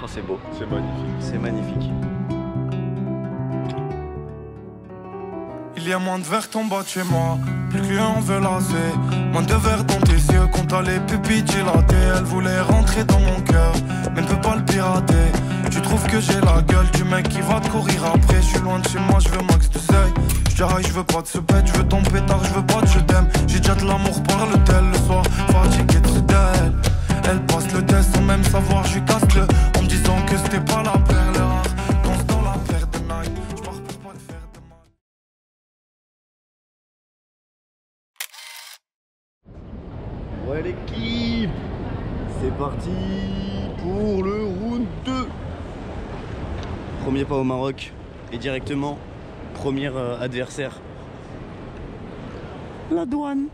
Oh, c'est beau. C'est magnifique. C'est magnifique. Il y a moins de verre tombant chez moi, plus que on veut lasser. Moins de verre dans tes yeux, quand t'as les pupilles dilatées. Elle voulait rentrer dans mon cœur, mais ne peut pas le pirater. Tu trouves que j'ai la gueule du mec qui va te courir après. Je suis loin de chez moi, je veux max de seuil. Je dirais je veux pas de ce pète, je veux ton pétard, je veux pas de je t'aime. J'ai déjà de l'amour par le tel le soir, fatigué de d'elle. Elle passe le test sans même savoir, je lui casse le en me disant que c'était pas la perle rare. Danse dans la paire de Nike, je pars pour pas te faire de mal. Ouais l'équipe, c'est parti pour le round 2. Premier pas au Maroc et directement premier adversaire, la douane.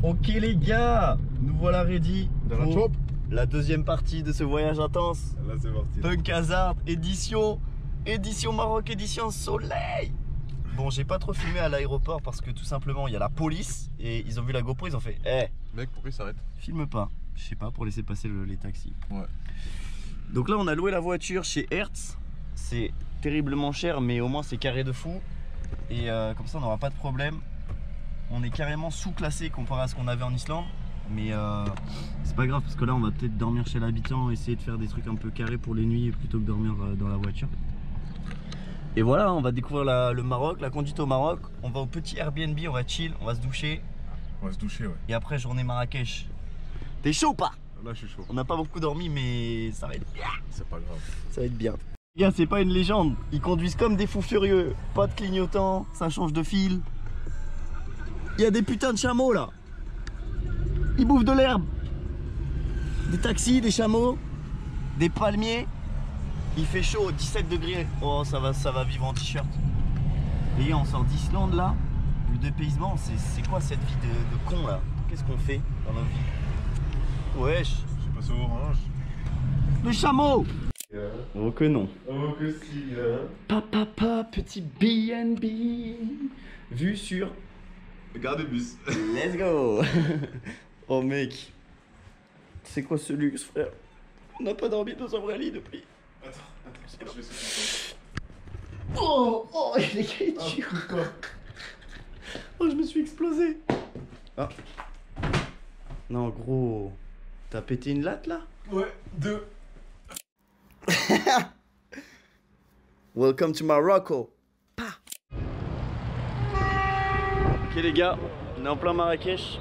Ok les gars, nous voilà ready pour la deuxième partie de ce voyage intense. Là c'est parti. Punk Hazard, édition Maroc, édition soleil. Bon, j'ai pas trop filmé à l'aéroport parce que tout simplement il y a la police et ils ont vu la GoPro, ils ont fait Mec, pourquoi il s'arrête? filme pas, je sais pas, pour laisser passer les taxis. Ouais. Donc là on a loué la voiture chez Hertz. C'est terriblement cher mais au moins c'est carré de fou. Et comme ça on n'aura pas de problème. On est carrément sous-classé comparé à ce qu'on avait en Islande. Mais c'est pas grave parce que là on va peut-être dormir chez l'habitant, essayer de faire des trucs un peu carrés pour les nuits plutôt que dormir dans la voiture. Et voilà, on va découvrir le Maroc, la conduite au Maroc. On va au petit Airbnb, on va chill, on va se doucher. On va se doucher, ouais. Et après journée Marrakech. T'es chaud ou pas? Là je suis chaud. On n'a pas beaucoup dormi mais ça va être bien. C'est pas grave. Ça va être bien. Les gars, c'est pas une légende, ils conduisent comme des fous furieux. Pas de clignotant, ça change de fil. Il y a des putains de chameaux là. Ils bouffent de l'herbe. Des taxis, des chameaux, des palmiers. Il fait chaud, 17 degrés. Oh, ça va vivre en t-shirt. Les gars, on sort d'Islande là. Le dépaysement, c'est quoi cette vie de con là? Qu'est-ce qu'on fait dans notre vie? Wesh. J'ai passé au orange. Le chameau. Oh que non. Oh que si. Papa, petit BNB. Vue sur. Regarde le bus. Let's go. Oh mec. C'est quoi ce luxe, frère? On n'a pas dormi dans un vrai lit depuis. Attends, je vais essayer. Oh, les gars, il est dur. Quoi? Oh, je me suis explosé. Ah. Non, gros. T'as pété une latte là? Ouais, 2. Welcome to Morocco. Ok les gars, on est en plein Marrakech.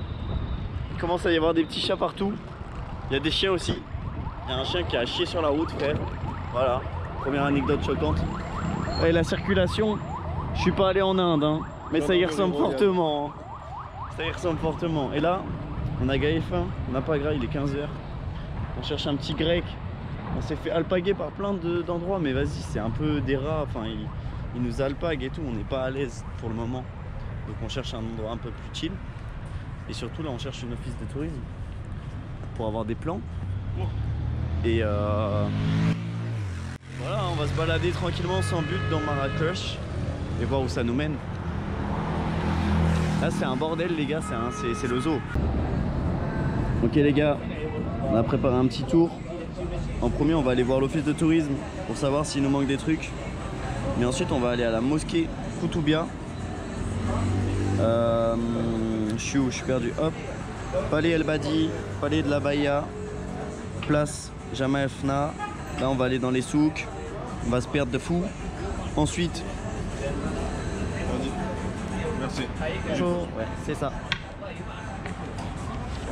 Il commence à y avoir des petits chats partout. Il y a des chiens aussi. Il y a un chien qui a chié sur la route, frère. Voilà, première anecdote choquante. Et la circulation, je suis pas allé en Inde, hein, mais ça y ressemble fortement. Ça y ressemble fortement. Et là, on a gaillé faim, on n'a pas gras, il est 15 h. On cherche un petit grec. On s'est fait alpaguer par plein d'endroits, mais vas-y, c'est un peu des rats. Enfin, ils nous alpaguent et tout, on n'est pas à l'aise pour le moment. Donc on cherche un endroit un peu plus chill. Et surtout là on cherche une office de tourisme pour avoir des plans. Et voilà, on va se balader tranquillement sans but dans Marrakech et voir où ça nous mène. Là c'est un bordel les gars, c'est le zoo. Ok les gars, on a préparé un petit tour. En premier on va aller voir l'office de tourisme pour savoir s'il nous manque des trucs. Mais ensuite on va aller à la mosquée Koutoubia. Je suis où? Je suis perdu. Hop. Palais El Badi, palais de la Bahia, place Jama El Fna. Là on va aller dans les souks. On va se perdre de fou. Ensuite. Merci. Bonjour. Ouais, c'est ça.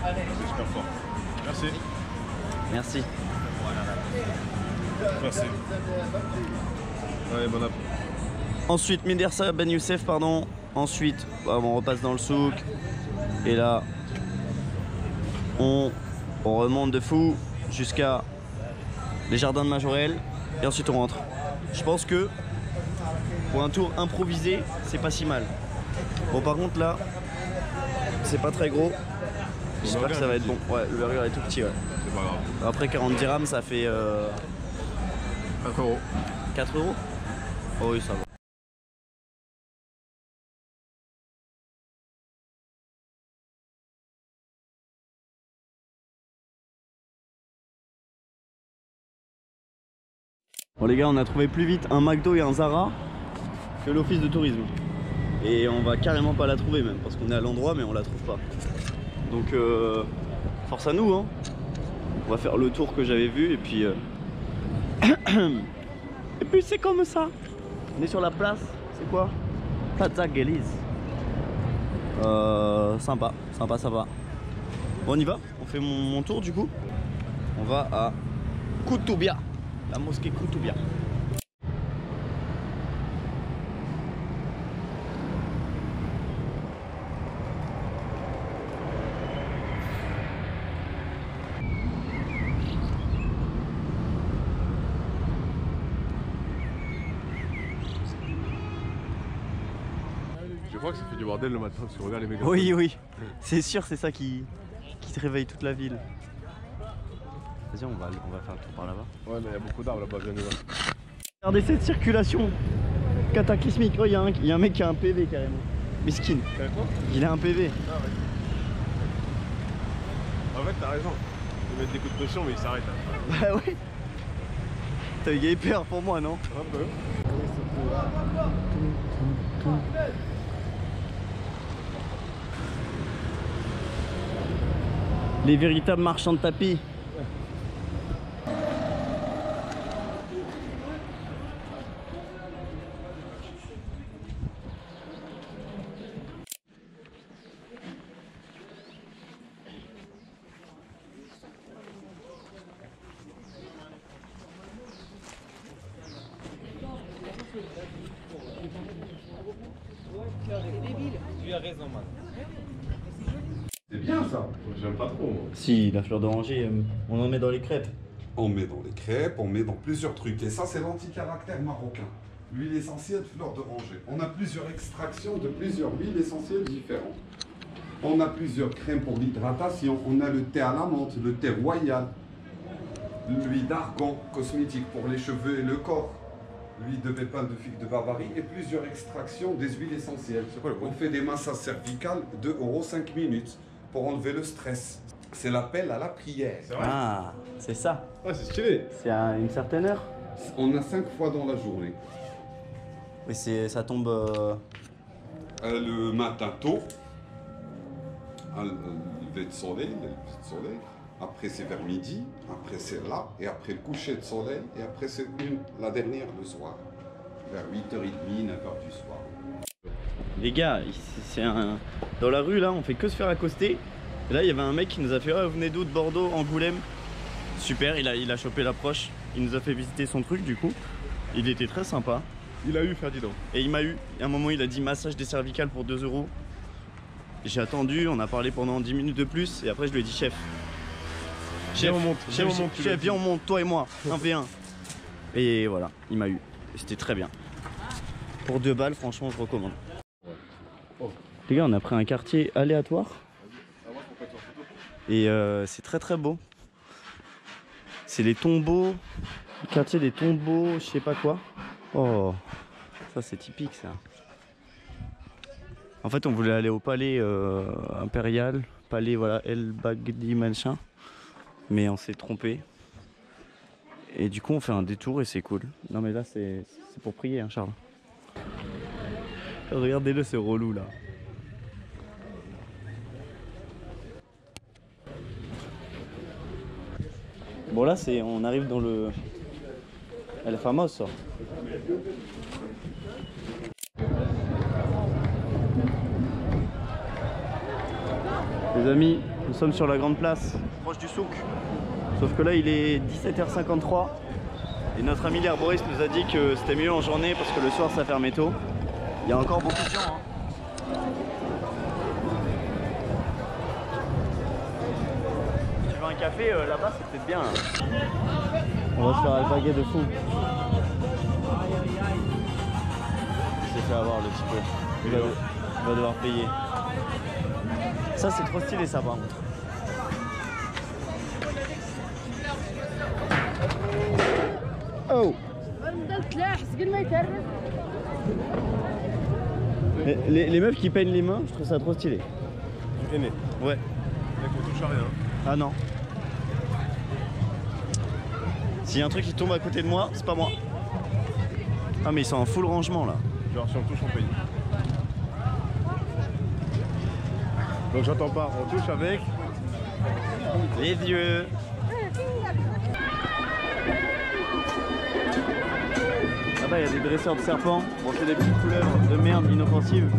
C'est super fort. Merci. Merci. Merci. Allez, bon appétit. Ensuite, Médersa Ben Youssef, pardon. Ensuite, on repasse dans le souk. Et là, on remonte de fou jusqu'à les jardins de Majorelle. Et ensuite, on rentre. Je pense que pour un tour improvisé, c'est pas si mal. Bon, par contre, là, c'est pas très gros. J'espère que ça va être bon. Ouais, le burger est tout petit, ouais. C'est pas grave. Après 40 dirhams, ça fait 4 euros. 4 euros. Oh oui, ça va. Bon les gars, on a trouvé plus vite un McDo et un Zara que l'office de tourisme. Et on va carrément pas la trouver même, parce qu'on est à l'endroit mais on la trouve pas. Donc force à nous hein. On va faire le tour que j'avais vu et puis et puis c'est comme ça. On est sur la place, c'est quoi? Plaza Geliz. Sympa. Bon, on y va, on fait mon tour du coup. On va à Koutoubia, la mosquée Koutoubia. Je crois que ça fait du bordel le matin parce qu'on regarde les méga. Oui, c'est sûr, c'est ça qui te réveille toute la ville. Vas-y, on va faire le tour par là-bas. Ouais, mais il y a beaucoup d'arbres là-bas, viens nous voir. Regardez cette circulation cataclysmique. Oh, il y a un mec qui a un PV carrément. Miskin. Il a un PV. Ah ouais. En fait, t'as raison. Ils mettent des coups de pression, mais ils s'arrêtent. Hein. Bah ouais. T'as eu peur pour moi, non? Un peu. Les véritables marchands de tapis. C'est bien ça. J'aime pas trop moi. Si, la fleur d'oranger, on en met dans les crêpes. On met dans les crêpes, on met dans plusieurs trucs. Et ça, c'est l'anti-caractère marocain. L'huile essentielle fleur d'oranger. On a plusieurs extractions de plusieurs huiles essentielles différentes. On a plusieurs crèmes pour l'hydratation. On a le thé à la menthe, le thé royal, l'huile d'argan cosmétique pour les cheveux et le corps, l'huile de pépins de figue de Bavarie et plusieurs extractions des huiles essentielles. C'est quoi le On fait des massages cervicales de 5 minutes pour enlever le stress. C'est l'appel à la prière. C'est vrai? Ah, c'est ça. Ah, c'est stylé. C'est à une certaine heure. On a 5 fois dans la journée. Oui, ça tombe. Le matin tôt, à le lever de soleil, après c'est vers midi, après c'est là, et après le coucher de soleil, et après c'est la dernière le soir, vers 8h30, 9h du soir. Les gars, dans la rue là, on fait que se faire accoster. Et là, il y avait un mec qui nous a fait oh, venez d'où? De Bordeaux, Angoulême. Super, il a chopé l'approche. Il nous a fait visiter son truc du coup. Il était très sympa. Il a eu Ferdinand. Et il m'a eu. Et à un moment, il a dit massage des cervicales pour 2 €. J'ai attendu, on a parlé pendant 10 minutes de plus. Et après, je lui ai dit chef. Viens, on monte. Chef, viens, on monte, toi et moi, 1v1. Et voilà, il m'a eu. Et c'était très bien. Pour 2 balles, franchement, je recommande. Oh. Les gars, on a pris un quartier aléatoire. Et c'est très très beau. C'est les tombeaux, le quartier des tombeaux, je sais pas quoi. Oh, ça c'est typique ça. En fait, on voulait aller au palais impérial, palais voilà El Bagdi machin, mais on s'est trompé. Et du coup, on fait un détour et c'est cool. Non mais là, c'est pour prier, hein, Charles. Regardez-le, ce relou là. Bon là on arrive dans le El Famoso. Les amis, nous sommes sur la grande place, proche du souk. Sauf que là il est 17h53 et notre ami l'herboriste nous a dit que c'était mieux en journée parce que le soir ça fermait tôt. Il y a encore beaucoup de gens hein. Un café là-bas c'est peut-être bien hein. On va se faire un baguet de fou. Il s'est fait avoir le petit peu. Il va devoir payer. Ça c'est trop stylé ça par contre. Oh. Les meufs qui peignent les mains, je trouve ça trop stylé. Du henné. Ouais. Mec, on touche à rien. Ah non. S'il y a un truc qui tombe à côté de moi, c'est pas moi. Ah mais ils sont en full rangement là. Genre si on touche on paye. Donc j'entends pas, on touche avec les yeux. Là-bas il y a des dresseurs de serpents. Bon c'est des petites couleuvres de merde inoffensives.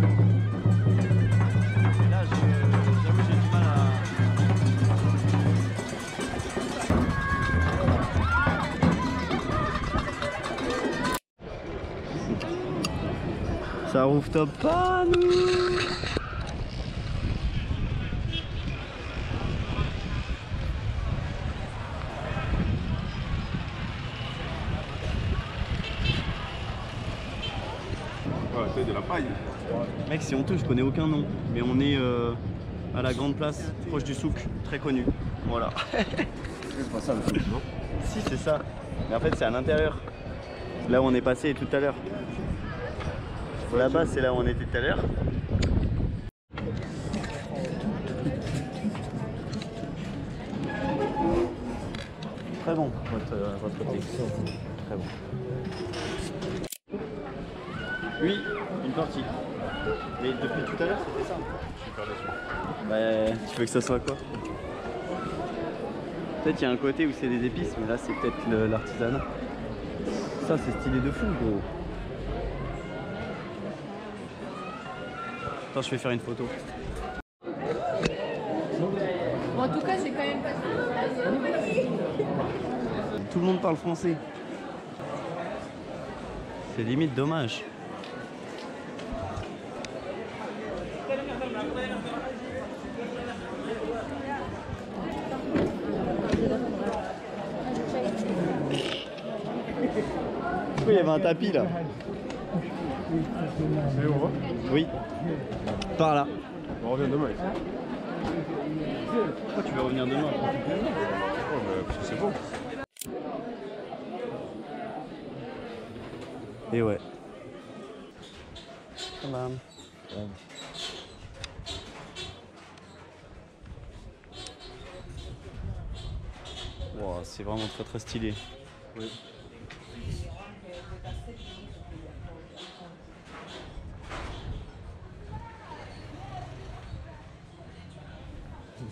Et là j'avoue j'ai du mal à... Ça rooftop pas nous. Ouais, c'est de la paille. Mec, si on touche, je connais aucun nom, mais on est à la grande place, proche du souk, très connu. Voilà. C'est pas ça le truc, non? Si, c'est ça. Mais en fait, c'est à l'intérieur. Là où on est passé tout à l'heure. Là-bas, c'est là où on était tout à l'heure. Très bon, votre thé. Très bon. Oui, une partie. Mais depuis tout à l'heure, c'était ça. Je suis super déçu. Bah, tu veux que ça soit quoi? Peut-être il y a un côté où c'est des épices, mais là c'est peut-être l'artisanat. Ça c'est stylé de fou gros. Attends, je vais faire une photo. Bon, en tout cas, c'est quand même pas ça. Tout le monde parle français. C'est limite dommage. Il y avait un tapis là. C'est où on va? Oui. Par là. On revient demain ici. Pourquoi tu veux revenir demain? Oh, mais parce que c'est bon. Et ouais. Salam. Wow, c'est vraiment très très stylé. Oui.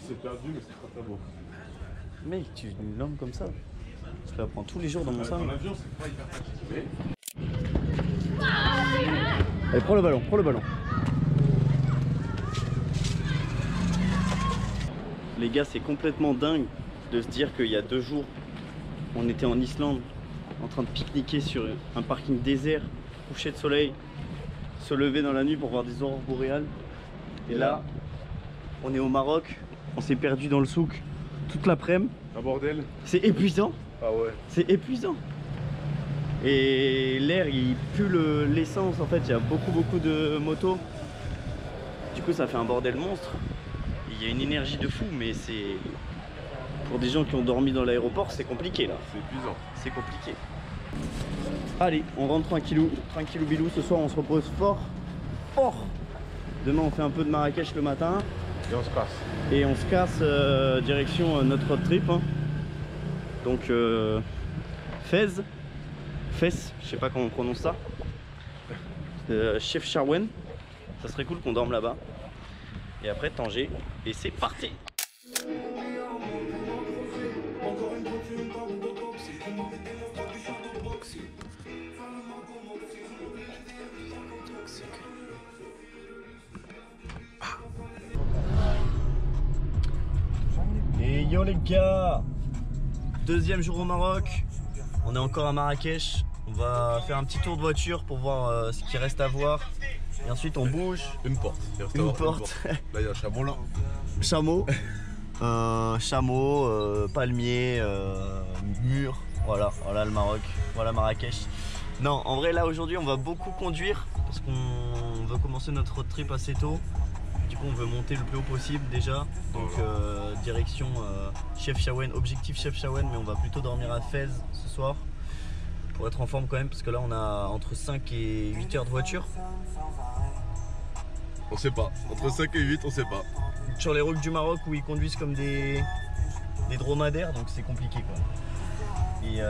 C'est perdu, mais c'est très très beau. Mec, tu une lampe comme ça, je la prends tous les jours dans mon salon. Dans l'avion, c'est pas hyper pratique. Allez, prends le ballon, prends le ballon. Les gars, c'est complètement dingue de se dire qu'il y a 2 jours, on était en Islande, en train de pique-niquer sur un parking désert, coucher de soleil, se lever dans la nuit pour voir des aurores boréales. Et là, on est au Maroc, on s'est perdu dans le souk toute l'après-midi. Un bordel. C'est épuisant. Ah ouais. C'est épuisant. Et l'air il pue l'essence en fait, il y a beaucoup de motos. Du coup ça fait un bordel monstre. Il y a une énergie de fou, mais c'est... Pour des gens qui ont dormi dans l'aéroport, c'est compliqué là. C'est épuisant. C'est compliqué. Allez, on rentre tranquillou bilou. Ce soir on se repose fort. Demain on fait un peu de Marrakech le matin. Et on se passe. Et on se casse direction notre road trip hein. Donc Fès, je sais pas comment on prononce ça, Chefchaouen, ça serait cool qu'on dorme là-bas. Et après Tanger, et c'est parti. Et yo les gars, 2e jour au Maroc, on est encore à Marrakech. On va faire un petit tour de voiture pour voir ce qu'il reste à voir. Et ensuite on bouge. Une porte. Une porte. Là il y a un chameau là. Chameau. Palmier, mur. Voilà le Maroc. Voilà Marrakech. Non, en vrai là aujourd'hui on va beaucoup conduire parce qu'on veut commencer notre road trip assez tôt. Du coup on veut monter le plus haut possible déjà. Donc direction Chefchaouen, objectif Chefchaouen, mais on va plutôt dormir à Fès ce soir. Pour être en forme quand même, parce que là on a entre 5 et 8 heures de voiture. On sait pas. Entre 5 et 8, on sait pas. Sur les routes du Maroc où ils conduisent comme des dromadaires, donc c'est compliqué quoi. Et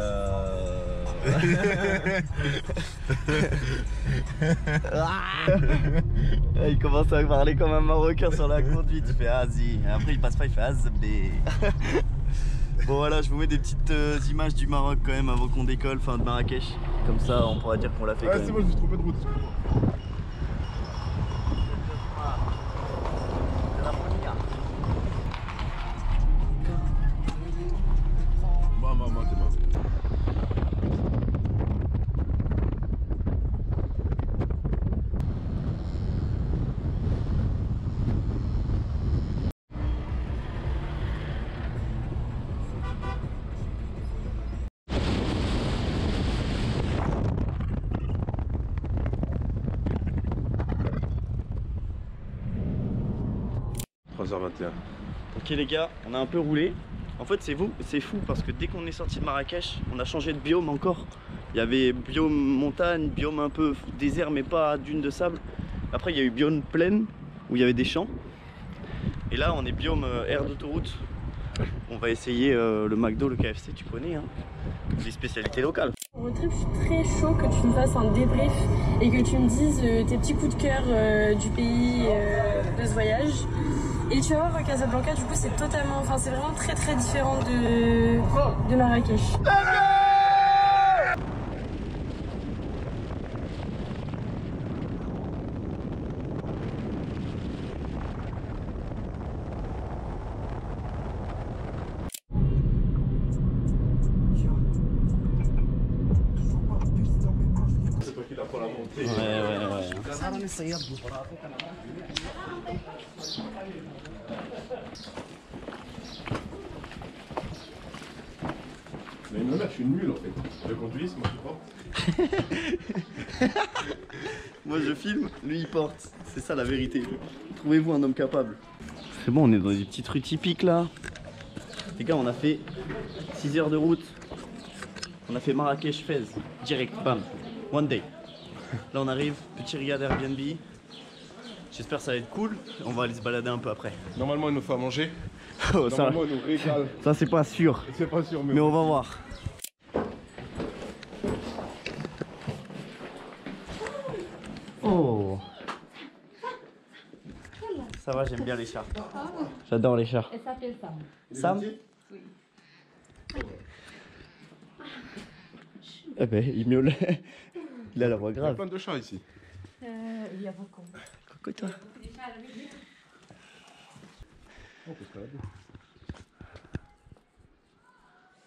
Il commence à parler comme un Marocain sur la conduite. Il fait Asie. Après, il passe pas, il fait Azbé. Bon, voilà, je vous mets des petites images du Maroc quand même avant qu'on décolle, enfin de Marrakech. Comme ça, on pourra dire qu'on l'a fait. Ah, c'est moi, je me suis trompé de route. Ok les gars, on a un peu roulé. En fait c'est fou parce que dès qu'on est sorti de Marrakech, on a changé de biome encore. Il y avait biome montagne, biome un peu désert mais pas dune de sable. Après il y a eu biome plaine où il y avait des champs. Et là on est biome aire d'autoroute. On va essayer le McDo, le KFC, tu connais hein, les spécialités locales. Au trip, je suis très chaud que tu me fasses un débrief et que tu me dises tes petits coups de cœur du pays de ce voyage. Et tu vas voir Casablanca, du coup c'est totalement, enfin c'est vraiment très très différent de Marrakech. C'est toi qui l'apprends la montée. Ouais. Mais même là, je suis nul en fait. Je conduis, c'est moi qui porte. Moi je filme, lui il porte. C'est ça la vérité. Trouvez-vous un homme capable. C'est bon, on est dans des petites rues typiques là. Les gars, on a fait 6 heures de route. On a fait Marrakech-Fès. Direct, bam. One day. Là on arrive, petit riad Airbnb. J'espère que ça va être cool. On va aller se balader un peu après. Normalement, il nous fait à manger. Oh, ça Normalement, il nous régale. c'est pas sûr. C'est pas sûr, Mais on va voir. Oh. Ça va, j'aime bien les chats. J'adore les chats. Elle s'appelle Sam. Sam? Oui. Eh ben, il miaule. Il a la voix Il y a grave. plein de chats ici. Il y a beaucoup. Coucou toi. On peut se balader.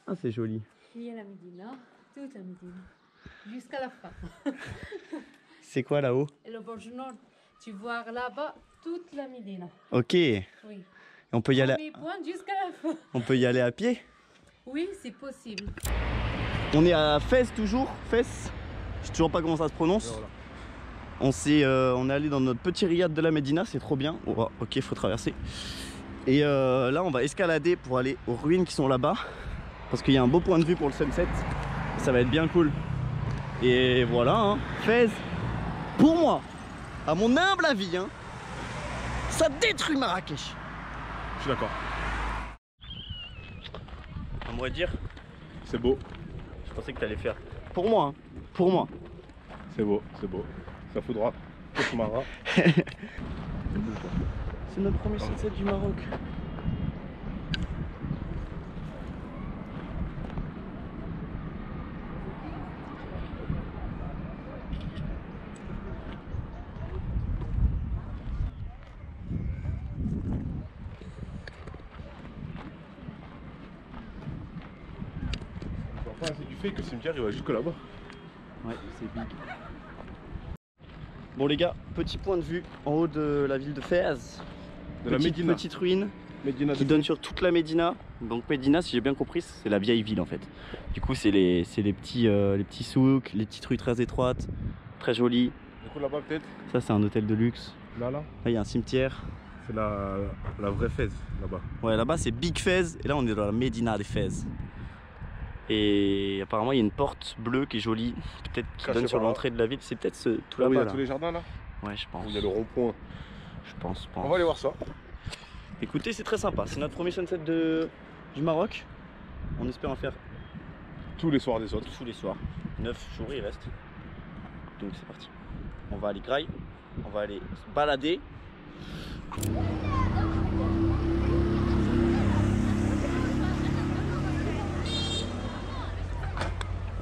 Ah, c'est joli. Il y a la Médina, toute la Médina, jusqu'à la fin. C'est quoi là-haut? Et le bord du nord, tu vois là-bas toute la Médina. Ok. Et Oui. on peut y aller. Premier point jusqu'à la fin. On peut y aller à pied? Oui, c'est possible. On est à Fès toujours. Fès. Je sais toujours pas comment ça se prononce. Voilà. On est allé dans notre petit riad de la Médina, c'est trop bien. Oh, ok, faut traverser. Et là, on va escalader pour aller aux ruines qui sont là-bas. Parce qu'il y a un beau point de vue pour le sunset. Ça va être bien cool. Et voilà, hein. Fès, pour moi, à mon humble avis, hein, ça détruit Marrakech. Je suis d'accord. À moi dire, C'est beau. je pensais que t'allais faire. Pour moi, hein. Pour moi. C'est beau, c'est beau. Ça foudra. Cauchemara. C'est notre premier sunset du Maroc. Enfin, c'est du fait que le cimetière il va jusque là-bas. Ouais, c'est big. Bon les gars, petit point de vue en haut de la ville de Fès. De la Médina. Petite ruine Médina qui donne sur toute la Médina. Donc Médina, si j'ai bien compris, c'est la vieille ville en fait. Du coup, c'est les petits souks, les petites rues très étroites, très jolies. Du coup là-bas peut-être. Ça, c'est un hôtel de luxe. Là. Là, il y a un cimetière. C'est la vraie Fès là-bas. Ouais, là-bas, c'est Big Fès. Et là, on est dans la Médina de Fès. Et apparemment, il y a une porte bleue qui est jolie. Peut-être qui Cachée donne sur par là. l'entrée de la ville. C'est peut-être tout Là où il y là-bas. a Là. tous les jardins là. Ouais, je pense. Où il y a le rond-point. Je pense. On va aller voir ça. Écoutez, c'est très sympa. C'est notre premier sunset du Maroc. On espère en faire Tous les soirs des autres. Tous les soirs. 9 jours il reste. Donc c'est parti. On va aller graille. On va aller se balader.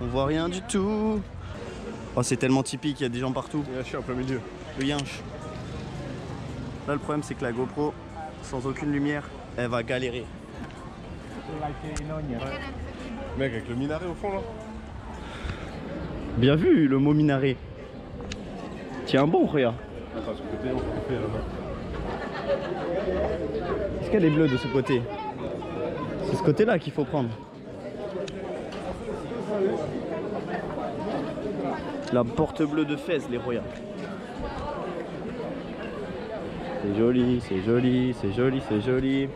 On voit rien du tout. Oh, c'est tellement typique, il y a des gens partout. Il y a un chien en plein milieu. Le yinche. Là le problème c'est que la GoPro, sans aucune lumière, elle va galérer. Mec, avec le minaret au fond là. Bien vu le mot minaret. Tiens bon, regarde. Attends, sur le côté, on peut faire là-bas. Est-ce qu'elle est bleue de ce côté? C'est ce côté-là qu'il faut prendre. La porte bleue de Fès, les Royas. C'est joli, c'est joli, c'est joli, c'est joli.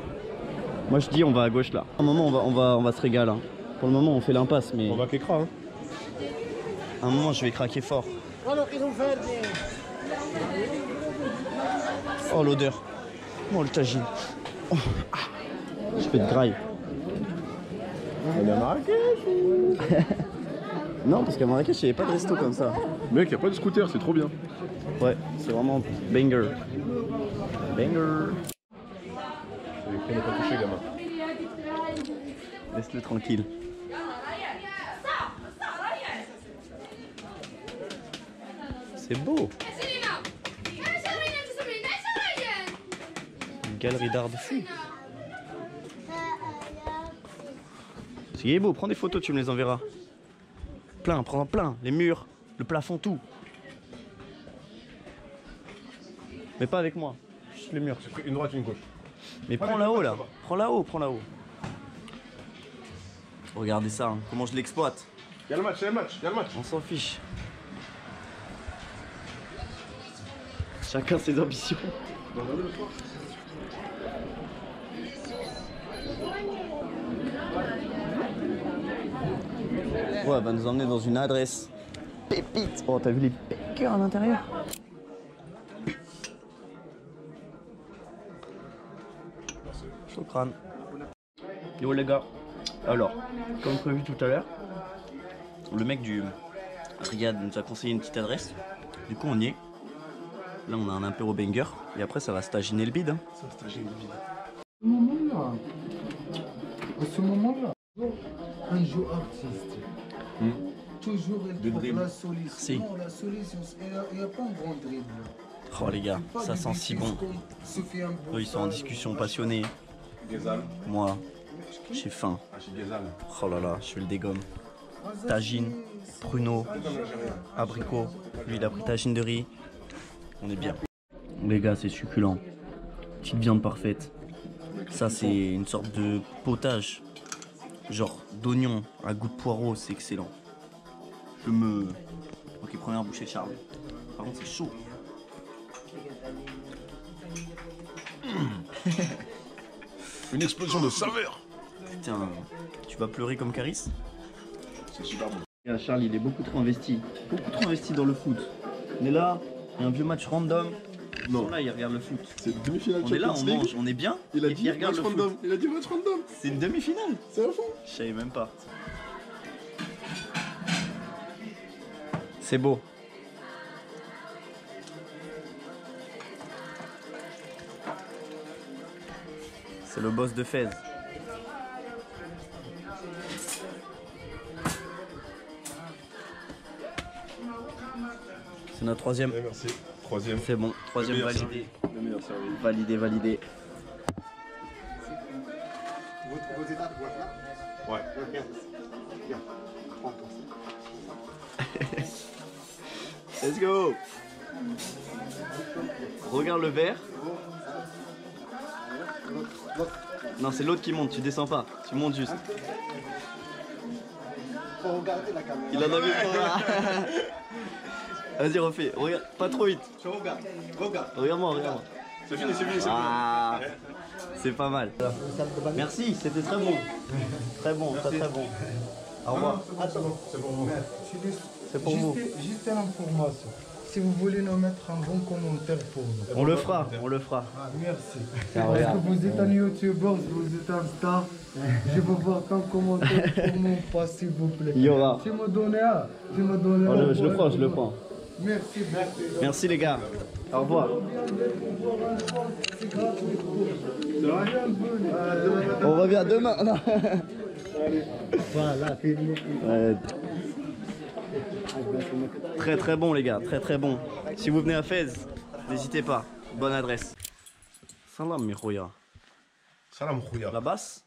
Moi je dis on va à gauche là. À un moment on va se régaler. Hein. Pour le moment on fait l'impasse mais On va qu'écran hein. à un moment je vais craquer fort. Oh l'odeur. Oh le tagine. Oh. Je fais de graille. On est à Marrakech. Non parce qu'à Marrakech il n'y avait pas de resto comme ça. Mec, il n'y a pas de scooter, c'est trop bien. Ouais, c'est vraiment banger. Banger. Il n'est pas touché, gamin. Laisse-le tranquille. C'est beau. Une galerie d'art de fou. C'est beau, prends des photos, tu me les enverras. Plein, prends plein, les murs, le plafond, tout. Mais pas avec moi, juste les murs. J'ai pris une droite, une gauche. Mais prends là-haut là, prends là-haut, prends là-haut. Regardez ça, hein. Comment je l'exploite. Y'a le match, y'a le match, y'a le match. On s'en fiche. Chacun ses ambitions. Ouais, elle va nous emmener dans une adresse pépite. Oh, t'as vu les bakers à l'intérieur? Chaud crâne. Yo les gars. Alors, comme prévu tout à l'heure, le mec du Riyad nous a conseillé une petite adresse. Du coup, on y est. Là, on a un apéro banger. Et après, ça va staginer le bide. Hein. Ça va staginer le bide. À ce moment-là, un jeu artiste. Toujours il trouve la solution. Non, la solution, il n'y a pas un grand dribble. Oh les gars, ça sent si bon. Eux, ils sont en discussion passionnée. Ghezal. Moi, j'ai faim. Ghezal. Oh là là, je fais le dégomme. Tagine, pruneau, abricot. Lui, il a pris tagine de riz. On est bien. Les gars, c'est succulent. Petite viande parfaite. Ça, c'est une sorte de potage. Genre d'oignon à goût de poireau, c'est excellent. Ok, première bouchée, Charles. Par contre, c'est chaud. Une explosion de saveur. Putain, tu vas pleurer comme Caris? C'est super bon. Regarde, Charles, il est beaucoup trop investi. Beaucoup trop investi dans le foot. On est là, il y a un vieux match random. Ils sont là, ils regardent le foot. C'est une demi-finale On est là, Champions on League. mange, on est bien. Il a et dit ils regardent match le random. foot. Il a dit match random. C'est une demi-finale. C'est à fond. Je savais même pas. C'est beau. C'est le boss de Fès. C'est notre troisième. Ouais, merci. Troisième. C'est bon, troisième Le meilleur validé. Le meilleur servi. Validé, validé. Vos états de boîte là? Ouais. Bien. Prends ton sac. Let's go. Regarde le verre. Non, c'est l'autre qui monte, tu descends pas, tu montes juste. Faut regarder la caméra. Il en avait pas. Vas-y, refais. Regarde, pas trop vite. Je regarde. Regarde. Regarde-moi, regarde-moi. C'est fini, c'est fini, c'est Ah, c'est pas mal. Merci, c'était très bon. Très bon, très très bon. Au revoir. Attends. C'est pour vous. C'est pour vous. Juste une information. si vous voulez nous mettre un bon commentaire pour nous. On le fera, on le fera. Ah, merci. Ah, Parce regarde. que vous êtes un youtubeur, vous êtes un star. Je veux voir qu'un commentaire pour mon pas, s'il vous plaît. Il y aura. Tu m'as donné un. Tu m'as donné Oh, un. je le prends, je le prends. Merci, merci. Merci les gars. Au revoir. C'est gratuit. Bienvenue. On revient demain. Non. Voilà, filmez. Ouais. Très très bon les gars, très très bon. Si vous venez à Fès, n'hésitez pas. Bonne adresse. Salam mi khoya. Salam khouya. La basse.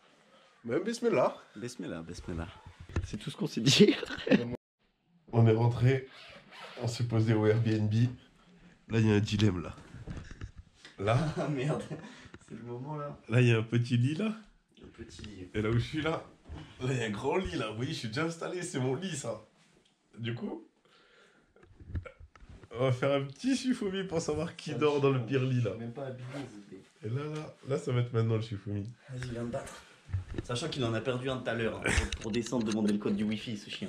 Même bismillah. Bismillah, bismillah. C'est tout ce qu'on s'est dit. On est rentré, on s'est posé au Airbnb. Là, il y a un dilemme là. Là, Ah merde, c'est le moment là. là, il y a un petit lit là. Le petit. Et là où je suis là, là, il y a un grand lit là. Oui, je suis déjà installé, c'est mon lit ça. Du coup, on va faire un petit shifumi pour savoir qui dort dans le pire lit là. Même pas habillé, c'était. Et là, ça va être maintenant le shifumi. Vas-y, viens me battre. Sachant qu'il en a perdu un tout à l'heure, hein, pour descendre demander le code du wifi, ce chien.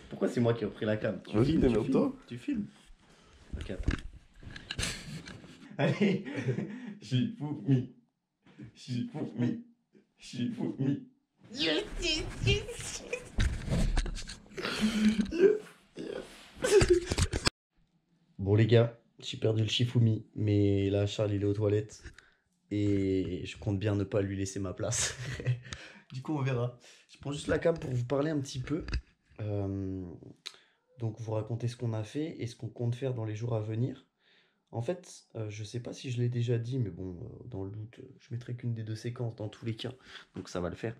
Pourquoi c'est moi qui ai repris la cam? Tu Vas-y, filmes, démerde-toi. tu filmes. Ok, attends. Allez. Shifumi. Shifumi. Shifumi. Bon les gars, j'ai perdu le Shifumi, mais là Charles il est aux toilettes et je compte bien ne pas lui laisser ma place. Du coup on verra. Je prends juste la cam pour vous parler un petit peu. Donc vous raconter ce qu'on a fait et ce qu'on compte faire dans les jours à venir. En fait, je sais pas si je l'ai déjà dit, mais bon, dans le doute, je mettrai qu'une des deux séquences dans tous les cas, donc ça va le faire.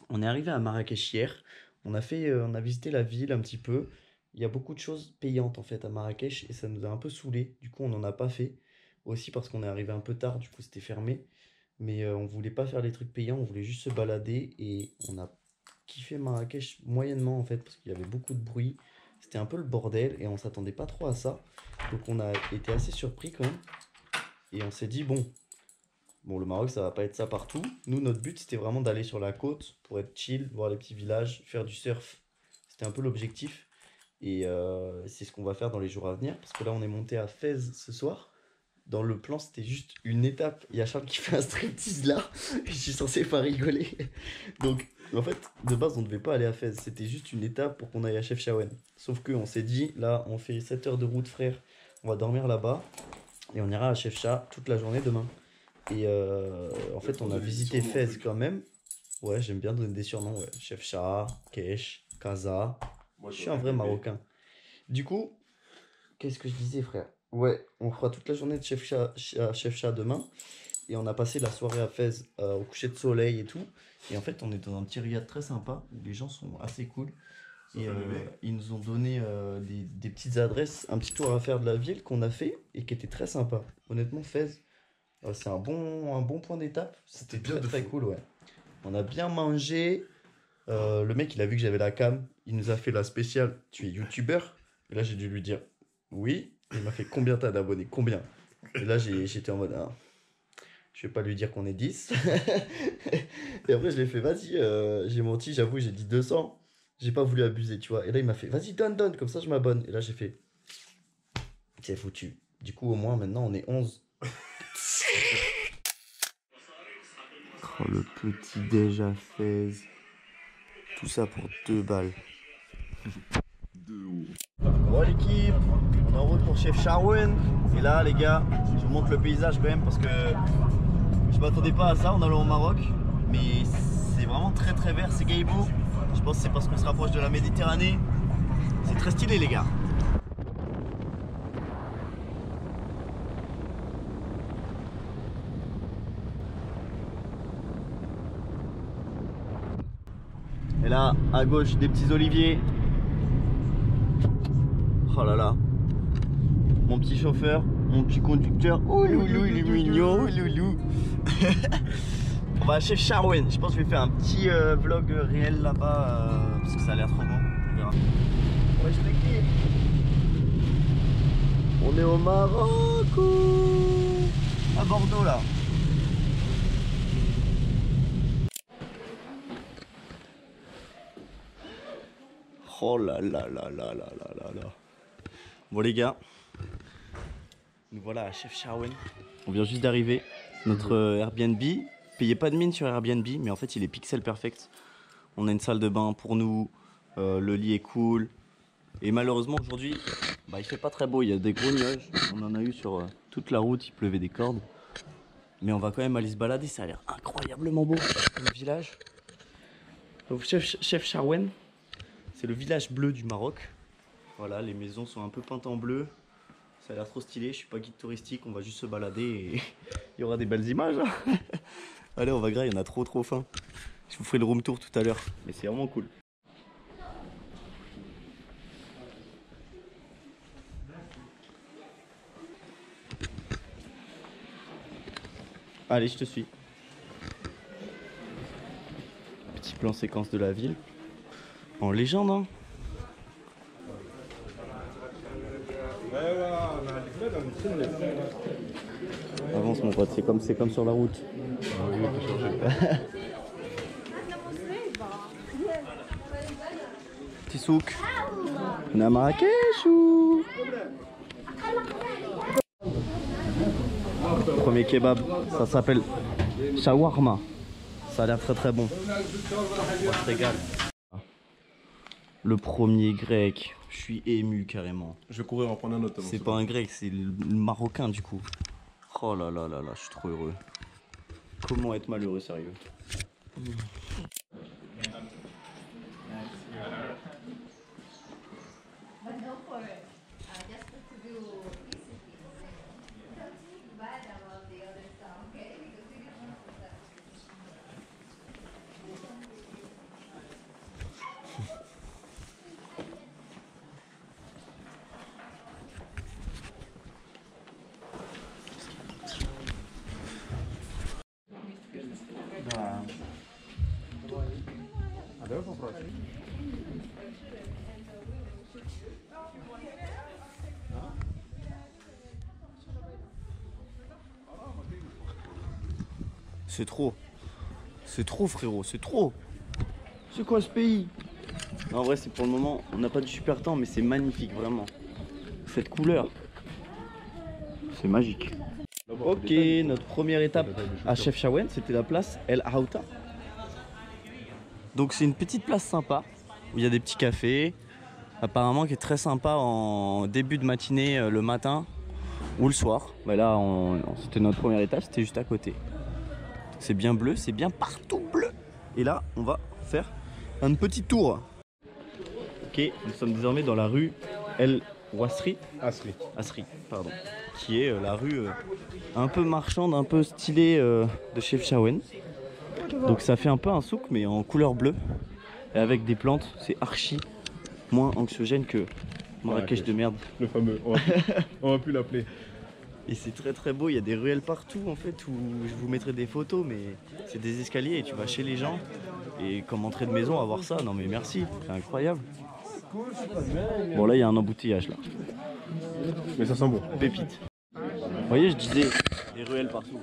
On est arrivé à Marrakech hier, on a visité la ville un petit peu. Il y a beaucoup de choses payantes en fait à Marrakech et ça nous a un peu saoulé. Du coup, on n'en a pas fait. Aussi parce qu'on est arrivé un peu tard, du coup, c'était fermé. Mais on voulait pas faire les trucs payants, on voulait juste se balader et on a kiffé Marrakech moyennement en fait parce qu'il y avait beaucoup de bruit. C'était un peu le bordel et on s'attendait pas trop à ça. Donc on a été assez surpris quand même. Et on s'est dit bon, le Maroc ça va pas être ça partout. Nous, notre but c'était vraiment d'aller sur la côte pour être chill, voir les petits villages, faire du surf. C'était un peu l'objectif. Et c'est ce qu'on va faire dans les jours à venir. Parce que là, on est monté à Fès ce soir. Dans le plan, c'était juste une étape. Il y a Charles qui fait un striptease là. Et je suis censé pas rigoler. Donc, en fait, de base, on devait pas aller à Fès. C'était juste une étape pour qu'on aille à Chefchaouen. Sauf qu'on s'est dit, là, on fait 7 heures de route, frère. On va dormir là-bas. Et on ira à Chefcha toute la journée demain. Et en fait, on a visité Fès quand même. Ouais, j'aime bien donner des surnoms. Ouais. Chefcha, Kesh, Kaza. Je suis un vrai Marocain. Du coup, qu'est-ce que je disais, frère? Ouais, on fera toute la journée de Chefcha demain. Et on a passé la soirée à Fès au coucher de soleil et tout. Et en fait, on est dans un petit riad très sympa où les gens sont assez cool. Et ils nous ont donné des petites adresses, un petit tour à faire de la ville qu'on a fait et qui était très sympa. Honnêtement, Fès, c'est un bon point d'étape. C'était très cool, ouais. On a bien mangé. Le mec, il a vu que j'avais la cam. Il nous a fait la spéciale. Tu es youtubeur? Et là, j'ai dû lui dire oui. Il m'a fait combien t'as d'abonnés? Combien? Et là, j'étais en mode je vais pas lui dire qu'on est 10. Et après, je l'ai fait vas-y. J'ai menti, j'avoue, j'ai dit 200. J'ai pas voulu abuser, tu vois. Et là, il m'a fait vas-y, donne, comme ça, je m'abonne. Et là, j'ai fait c'est foutu. Du coup, au moins, maintenant, on est 11. Oh, le petit déjà fait. Tout ça pour 2 balles. Bon l'équipe, on est en route pour Chefchaouen. Et là les gars, je vous montre le paysage quand même parce que je m'attendais pas à ça en allant au Maroc. Mais c'est vraiment très vert, c'est beau. Je pense que c'est parce qu'on se rapproche de la Méditerranée. C'est très stylé les gars. Et là, à gauche, des petits oliviers. Oh là là. Mon petit chauffeur, mon petit conducteur. Oh loulou, il est mignon, oh loulou. On va à Chefchaouen. Je pense que je vais faire un petit vlog réel là-bas parce que ça a l'air trop beau. On verra. Ouais, je t'écris. On est au Maroc. À Bordeaux là. Oh là là là là là là là là. Bon les gars, Nous voilà à Chefchaouen. On vient juste d'arriver. Notre Airbnb. Payez pas de mine sur Airbnb, mais en fait il est pixel perfect. On a une salle de bain pour nous. Le lit est cool. Et malheureusement aujourd'hui, bah, il fait pas très beau. Il y a des gros nuages. On en a eu sur toute la route. Il pleuvait des cordes. Mais on va quand même aller se balader. Ça a l'air incroyablement beau. Le village. Donc Chefchaouen, c'est le village bleu du Maroc. Voilà, les maisons sont un peu peintes en bleu. Ça a l'air trop stylé. Je suis pas guide touristique. On va juste se balader et il y aura des belles images. Allez, on va grailler. On a trop faim. Je vous ferai le room tour tout à l'heure. Mais c'est vraiment cool. Allez, je te suis. Petit plan séquence de la ville. En légende, hein. Avance mon pote, c'est comme sur la route. Petit souk. On est à Marrakech ou... Premier kebab, ça s'appelle shawarma. Ça a l'air très bon. On se régale. Le premier grec, je suis ému carrément. Je vais courir en prendre un autre. C'est pas un grec, c'est le marocain du coup. Oh là là là là, je suis trop heureux. Comment être malheureux, sérieux. C'est trop frérot, c'est trop. C'est quoi ce pays? En vrai c'est pour le moment, on n'a pas du super temps mais c'est magnifique vraiment. Cette couleur, c'est magique. Ok, notre première étape à Chefchaouen, c'était la place El Aouta. Donc c'est une petite place sympa, où il y a des petits cafés, apparemment qui est très sympa en début de matinée, le matin ou le soir. Bah là, c'était notre première étape, c'était juste à côté. C'est bien bleu, c'est bien partout bleu. Et là, on va faire un petit tour. Ok, nous sommes désormais dans la rue El Ouasri. Asri, pardon. Qui est la rue un peu marchande, un peu stylée de Chefchaouen. Donc ça fait un peu un souk mais en couleur bleue. Et avec des plantes, c'est archi moins anxiogène que Marrakech de merde. Le fameux, on va plus l'appeler. Et c'est très beau, il y a des ruelles partout en fait où je vous mettrai des photos mais c'est des escaliers et tu vas chez les gens et comme entrée de maison avoir ça, non mais merci, c'est incroyable. Bon là il y a un embouteillage là. Mais ça sent bon. Pépite. Vous voyez je disais des ruelles partout.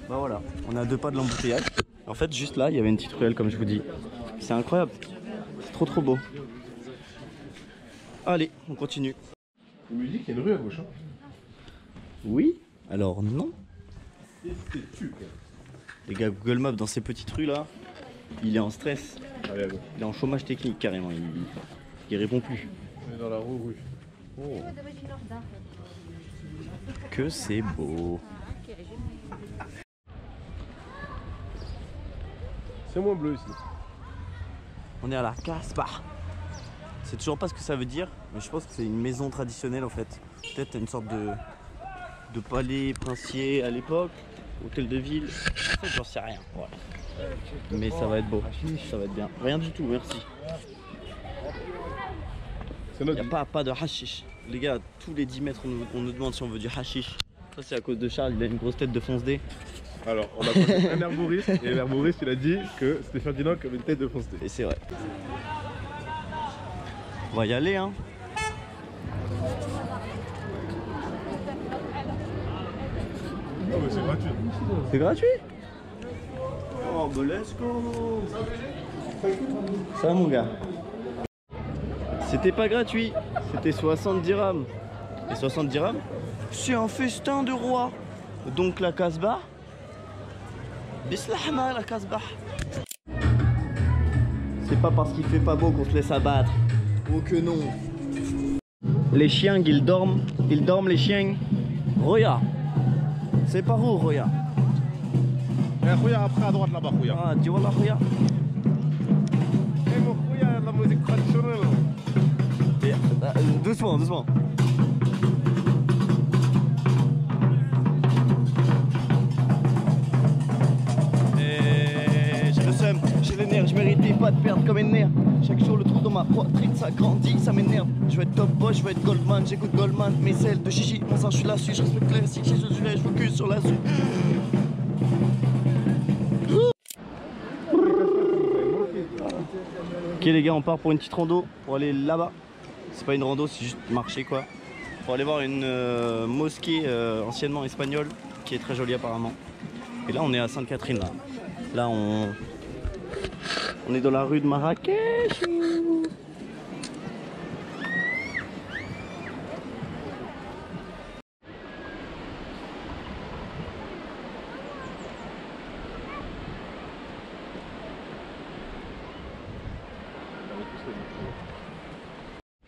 Bah voilà, on est à 2 pas de l'embouteillage. En fait juste là il y avait une petite ruelle comme je vous dis. C'est incroyable, c'est trop beau. Allez, on continue. On me dit qu'il y a une rue à gauche. Hein. Oui, alors non. Les gars, Google Maps dans ces petites rues là, il est en stress. Allez, à gauche. Il est en chômage technique carrément, il répond plus. On est dans la rue. Oh. Que c'est beau. C'est moins bleu ici. On est à la Casbah. C'est toujours pas ce que ça veut dire, mais je pense que c'est une maison traditionnelle en fait. Peut-être une sorte de palais princier à l'époque, hôtel de ville. En fait, j'en sais rien. Ouais. Mais ça va être beau, ça va être bien. Rien du tout, merci. Il n'y a pas de hashish. Les gars, tous les 10 mètres, on nous demande si on veut du hashish. Ça, c'est à cause de Charles, il a une grosse tête de fonce-dé. Alors, on a posé un herboriste et l'herboriste il a dit que c'était Ferdinand comme une tête de fonce-dé. Et c'est vrai. On va y aller, hein. Oh, mais c'est gratuit. C'est gratuit? Oh, bah let's go. Ça, mon gars. C'était pas gratuit. C'était 70 dirhams. Et 70 dirhams, c'est un festin de roi. Donc la Casbah, Bislahma la Casbah. C'est pas parce qu'il fait pas beau qu'on se laisse abattre. Oh que non. Les chiens, ils dorment les chiens. Roya. C'est par où Roya? Roya après à droite là-bas, Roya. Ah, tu vois la Roya? Eh mon Roya, la musique traditionnelle. Doucement, doucement. J'ai les nerfs, je méritais pas de perdre comme un nerf. Chaque jour le trou dans ma poitrine ça grandit, ça m'énerve. Je veux être top boy, je veux être Goldman, j'écoute Goldman, mais celle de Chichi, mon sang je suis là-dessus, je respecte classique, si je suis là, je focus sur la suite. Ok les gars, on part pour une petite rando pour aller là-bas. C'est pas une rando, c'est juste marcher quoi. Pour aller voir une mosquée anciennement espagnole qui est très jolie apparemment. Et là on est à Sainte-Catherine là. Là on est dans la rue de Marrakech.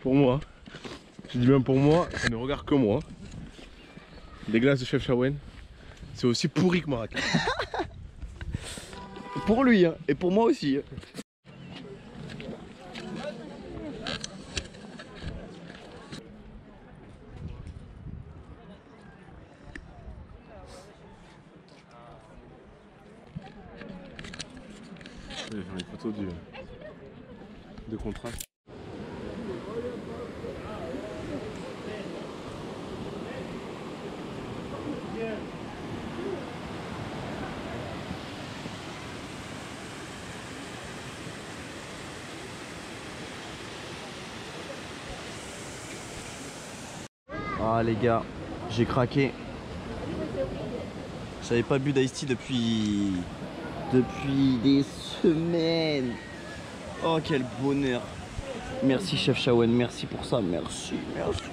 Pour moi, je dis bien pour moi, ça ne regarde que moi. Les glaces de Chef Shawen, c'est aussi pourri que Marrakech. Pour lui hein, et pour moi aussi. Je vais faire une photo de contraste. Ah les gars, j'ai craqué. J'avais pas bu d'Ice Tea depuis des semaines. Oh quel bonheur. Merci Chef Shawen, merci pour ça, merci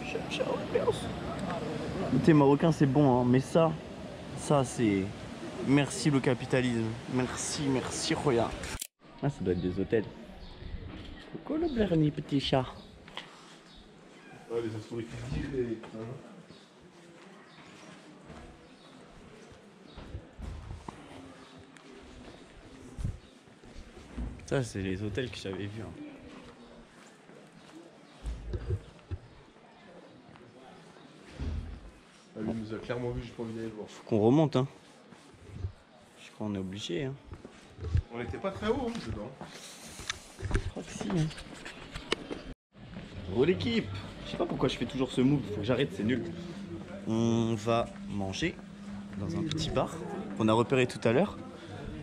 Chef Shawen, merci. Le thé marocain c'est bon hein, mais ça c'est... Merci le capitalisme, merci Roya. Ah ça doit être des hôtels. Coucou le Blerny petit chat. Ah, les historiques directs. Ça c'est les hôtels que j'avais vus. Hein. Ah, lui nous a clairement vu, j'ai pas envie d'aller le voir. Faut qu'on remonte hein. Je crois qu'on est obligé hein. On n'était pas très haut hein, dedans. Je crois que si hein. Oh l'équipe. Je sais pas pourquoi je fais toujours ce move, faut que j'arrête, c'est nul. On va manger dans un petit bar qu'on a repéré tout à l'heure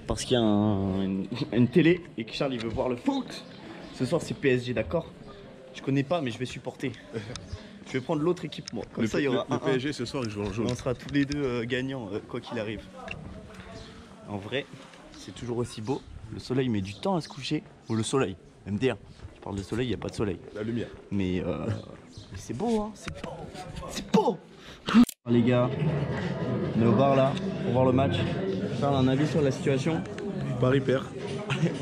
parce qu'il y a une télé et que Charles il veut voir le foot. Ce soir c'est PSG, d'accord? Je connais pas mais je vais supporter. Je vais prendre l'autre équipe moi. Comme ça il y aura le PSG ce soir il joue en jaune. On sera tous les deux gagnants quoi qu'il arrive. En vrai, c'est toujours aussi beau. Le soleil met du temps à se coucher. Ou le soleil, MDR. Je parle de soleil, il n'y a pas de soleil. La lumière. Mais c'est beau hein, c'est beau. Les gars, on est au bar là pour voir le match. Faire un avis sur la situation. Paris perd.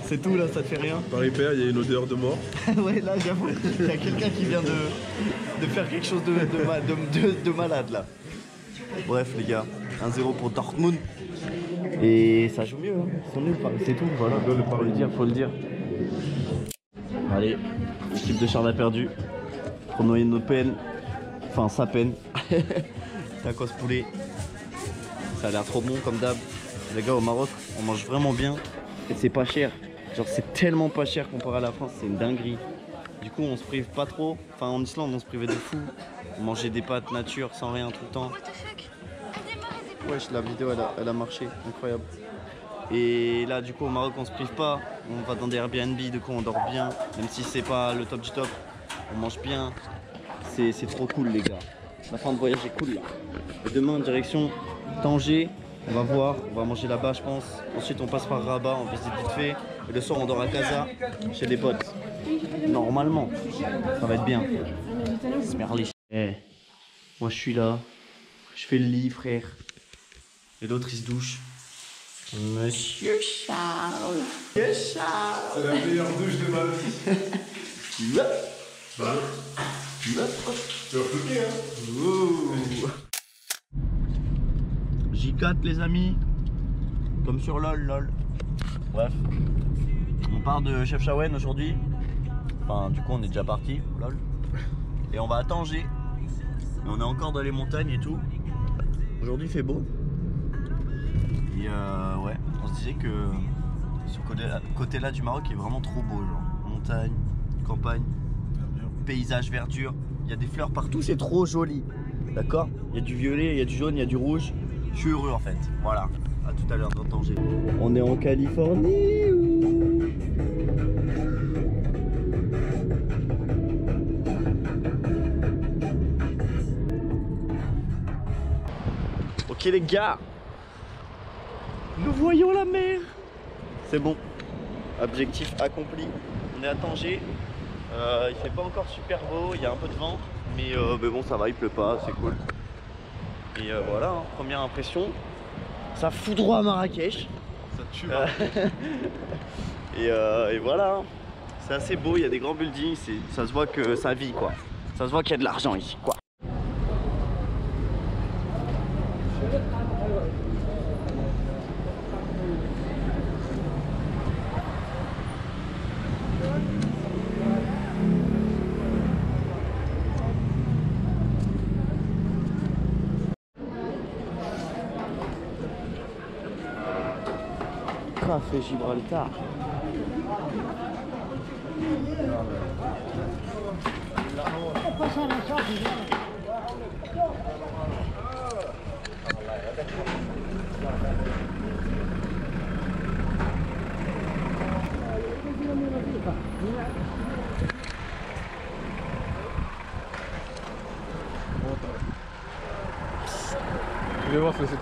C'est tout là, ça te fait rien? Paris perd, il y a une odeur de mort. Ouais là j'avoue, il y a quelqu'un qui vient de faire quelque chose de malade là. Bref les gars, 1-0 pour Dortmund. Et ça joue mieux, hein. Ils sont nuls, c'est tout, voilà, faut le dire. Allez, l'équipe de Charles a perdu. Prenons nos peines, enfin sa peine. Tacos poulet, ça a l'air trop bon comme d'hab. Les gars au Maroc, on mange vraiment bien et c'est pas cher. Genre c'est tellement pas cher comparé à la France, c'est une dinguerie. Du coup on se prive pas trop, enfin en Islande on se privait de fou. On mangeait des pâtes nature sans rien tout le temps. Wesh, la vidéo elle a marché, incroyable. Et là du coup au Maroc on se prive pas, on va dans des Airbnb, de coup on dort bien, même si c'est pas le top du top, on mange bien, c'est trop cool les gars. La fin de voyage est cool là. Et demain direction Tanger, on va voir, on va manger là-bas je pense. Ensuite on passe par Rabat, on visite vite fait. Et le soir on dort à Casa, chez des potes. Normalement, ça va être bien. Eh, moi je suis là, je fais le lit, frère. Et l'autre il se douche. Monsieur Charles. Monsieur Charles. C'est la meilleure douche de ma vie. Tu vas flotter, hein. J4 les amis. Comme sur LOL. Bref. On part de Chefchaouen aujourd'hui. Enfin du coup on est déjà parti, lol. Et on va à Tanger. Et on est encore dans les montagnes et tout. Aujourd'hui il fait beau. Et ouais, on se disait que ce côté là du Maroc est vraiment trop beau, genre montagne, campagne, paysage, verdure, il y a des fleurs partout, c'est trop joli. D'accord? Il y a du violet, il y a du jaune, il y a du rouge. Je suis heureux en fait. Voilà, à tout à l'heure dans Tanger. On est en Californie. Ok les gars, nous voyons la mer. C'est bon, objectif accompli. On est à Tanger. Il fait pas encore super beau, il y a un peu de vent, mais bon ça va, il pleut pas, c'est cool. Et voilà, hein, première impression, ça fout droit à Marrakech. Ça tue. Et voilà, hein. C'est assez beau, il y a des grands buildings, ça se voit que ça vit quoi. Ça se voit qu'il y a de l'argent ici quoi. Café Gibraltar. Je vais voir ce que c'était.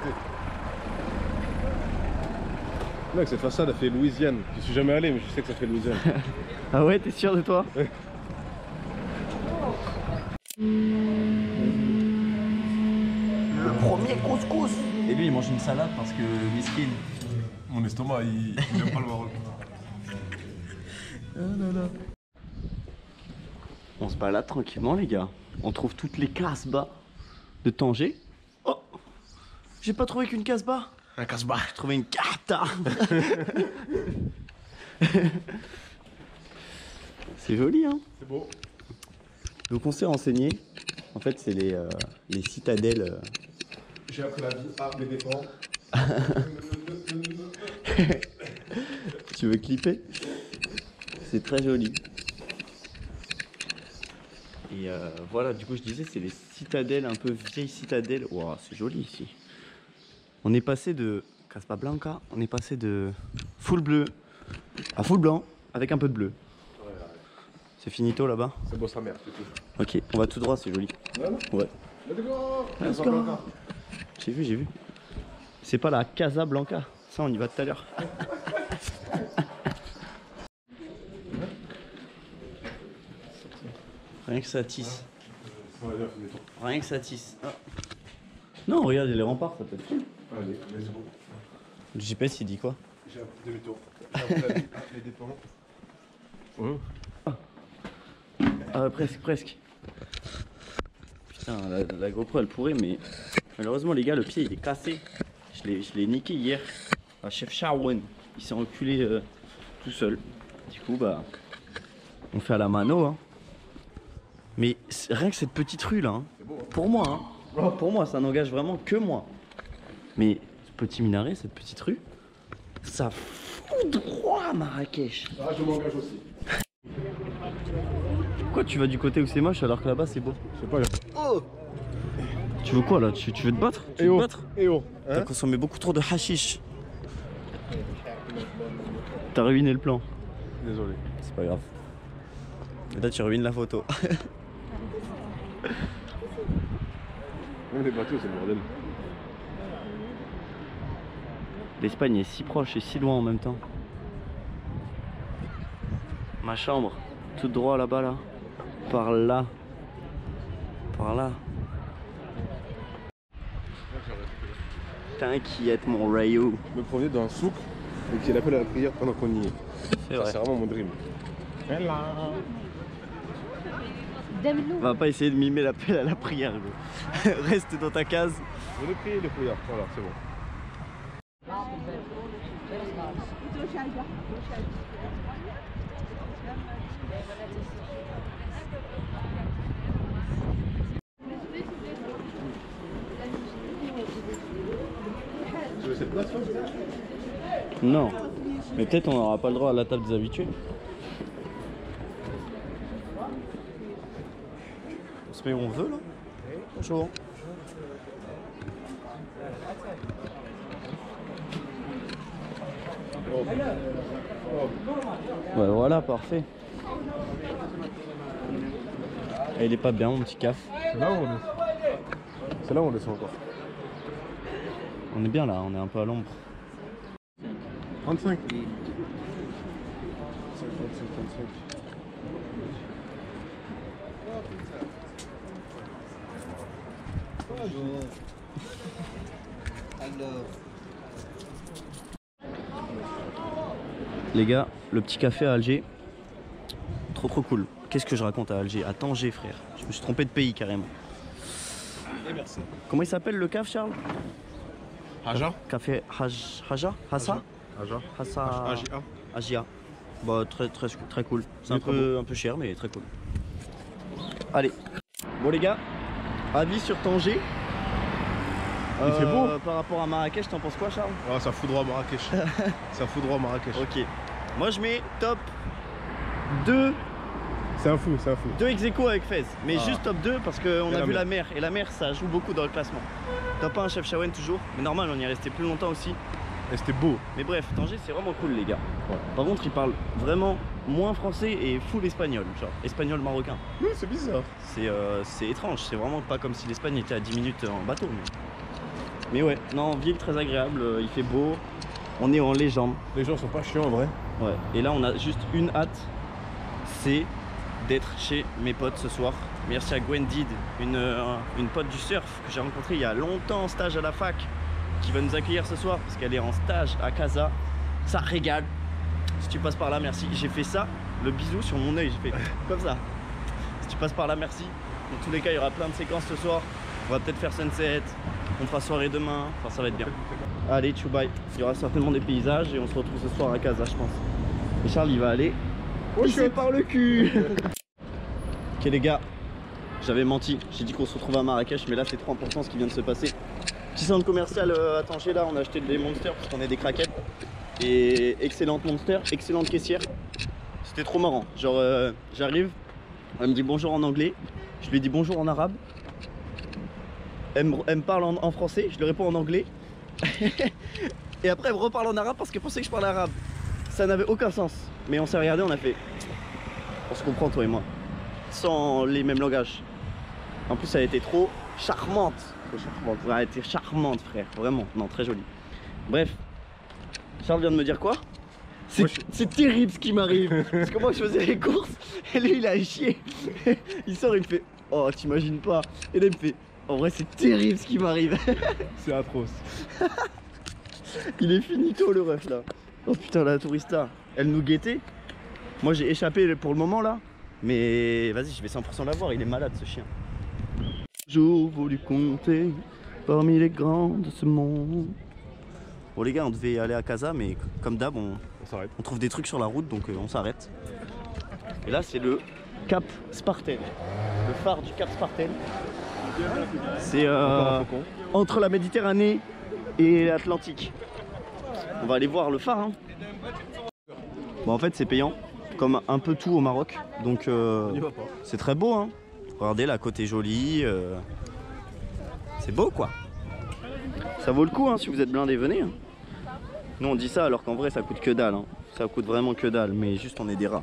Mec, cette façade a fait Louisiane. Je suis jamais allé, mais je sais que ça fait Louisiane. Ah ouais, t'es sûr de toi? Ouais. Le premier couscous. Et lui il mange une salade parce que miskin. Mon estomac, il n'aime pas le Maroc. On se balade tranquillement les gars. On trouve toutes les casbahs de Tanger. Oh, j'ai pas trouvé qu'une casbah. Un casse-bas. J'ai trouvé une cata. C'est joli hein. C'est beau. Donc on s'est renseigné. En fait c'est les citadelles. J'ai appris la vie à mes dépens. Tu veux clipper? C'est très joli. Et voilà, du coup je disais c'est les citadelles, un peu vieilles citadelles. Waouh, c'est joli ici. On est passé de Casablanca, on est passé de full bleu à full blanc avec un peu de bleu. Ouais. C'est finito là-bas? C'est beau sa mère, c'est tout. Ok, on va tout droit, c'est joli. Ouais. Let's go. J'ai vu. C'est pas la Casablanca, ça on y va tout à l'heure. Rien que ça tisse. Rien que ça tisse. Ah. Non, regarde, les remparts, ça peut être cool. Allez, let's go. Le GPS il dit quoi? J'ai appris demi-tour. J'ai appris la vie à mes dépens. Ah, presque. Putain, la GoPro elle pourrait, mais malheureusement, les gars, le pied il est cassé. Je l'ai niqué hier à Chefchaouen. Il s'est reculé tout seul. Du coup, bah, on fait à la mano. Hein. Mais rien que cette petite rue là, hein, pour moi, hein, pour moi, ça n'engage vraiment que moi. Mais ce petit minaret, cette petite rue, ça fout droit à Marrakech. Ah, je m'engage aussi. Pourquoi tu vas du côté où c'est moche alors que là-bas c'est beau? Je sais pas. Oh, tu veux quoi là? Tu veux te battre? Tu veux te battre? Eh oh, T'as consommé beaucoup trop de hashish. T'as ruiné le plan. Désolé. C'est pas grave. Et là tu ruines la photo. Même les bateaux, c'est le bordel. L'Espagne est si proche et si loin en même temps. Ma chambre. Tout droit là-bas là. Par là. Par là. T'inquiète mon Rayo. Me promener dans un souk et qu'il appelle à la prière pendant qu'on y est. C'est vrai. C'est vraiment mon dream. On va pas essayer de mimer l'appel à la prière, gros. Reste dans ta case. Je vais prier les prières. Voilà, c'est bon. Tu veux cette place là? Non. Mais peut-être on n'aura pas le droit à la table des habitués. On se met où on veut là. Bonjour. Ouais, voilà, parfait. Et il est pas bien mon petit caf. C'est là où on est. C'est là où on descend encore. On est bien là, on est un peu à l'ombre. 35. 55. Bonjour. Alors. Les gars, le petit café à Alger, trop cool. Qu'est-ce que je raconte à Alger? À Tanger, frère. Je me suis trompé de pays carrément. Et merci. Comment il s'appelle le caf, Charles? Haja. Café Haja? Hassa? Haja. Hassa. Agia. Agia. Bah très cool. C'est un peu cher mais très cool. Allez. Bon les gars, avis sur Tanger. Il fait beau. Par rapport à Marrakech, t'en penses quoi Charles? Ah, ça fout droit à Marrakech. Ça fout droit à Marrakech. Ok. Moi je mets top 2. C'est un fou, c'est un fou. 2 ex-aequo avec Fez. Mais Ah. juste top 2 parce qu'on a la vu mer. la mer. Et la mer ça joue beaucoup dans le classement. Top 1 Chefchaouen toujours. Mais normal on y est resté plus longtemps aussi. Et c'était beau. Mais bref, Tanger c'est vraiment cool les gars. Ouais. Par contre ils parlent vraiment moins français et full espagnol. Genre espagnol marocain. Oui, c'est bizarre. C'est étrange, c'est vraiment pas comme si l'Espagne était à 10 minutes en bateau. Mais ouais, non, ville très agréable, il fait beau, on est en légende. Les gens sont pas chiants en vrai. Ouais, et là on a juste une hâte, c'est d'être chez mes potes ce soir. Merci à Gwendid, une pote du surf que j'ai rencontrée il y a longtemps en stage à la fac, qui va nous accueillir ce soir parce qu'elle est en stage à Casa. Ça régale. Si tu passes par là, merci. J'ai fait ça, le bisou sur mon œil, j'ai fait comme ça. Si tu passes par là, merci. Dans tous les cas, il y aura plein de séquences ce soir. On va peut-être faire sunset, on fera soirée demain, enfin ça va être bien. Allez, tchoubaï, il y aura certainement des paysages et on se retrouve ce soir à Casa, je pense. Et Charles, il va aller pisser par le cul. Ok les gars, j'avais menti, j'ai dit qu'on se retrouve à Marrakech, mais là c'est trop important ce qui vient de se passer. Petit centre commercial à Tanger, là on a acheté des monsters parce qu'on est des craquettes. Et excellente monster, excellente caissière. C'était trop marrant, genre j'arrive, elle me dit bonjour en anglais, je lui dis bonjour en arabe. Elle me parle en français, je lui réponds en anglais. Et après elle me reparle en arabe parce qu'elle pensait que je parlais arabe. Ça n'avait aucun sens. Mais on s'est regardé, on a fait... On se comprend toi et moi. Sans les mêmes langages. En plus elle était trop charmante. Trop charmante. Elle était charmante frère, vraiment. Non, très jolie. Bref. Charles vient de me dire quoi? C'est terrible ce qui m'arrive. Parce que moi je faisais les courses et lui il a chié. Il sort, il me fait... Oh t'imagines pas. Et là il me fait... En vrai c'est terrible ce qui m'arrive. C'est atroce. Il est finito le ref là. Oh putain la tourista. Elle nous guettait. Moi j'ai échappé pour le moment là. Mais vas-y je vais 100% l'avoir, il est malade ce chien. Toujours voulu compter parmi les grands de ce monde. Bon les gars on devait aller à Casa mais comme d'hab on trouve des trucs sur la route donc on s'arrête. Et là c'est le Cap Spartel. Le phare du Cap Spartel. C'est entre la Méditerranée et l'Atlantique. On va aller voir le phare hein. Bon en fait c'est payant comme un peu tout au Maroc donc c'est très beau hein. Regardez la côte est jolie, c'est beau quoi. Ça vaut le coup hein, si vous êtes blindés venez hein. Nous on dit ça alors qu'en vrai ça coûte que dalle hein. Ça coûte vraiment que dalle mais juste on est des rats.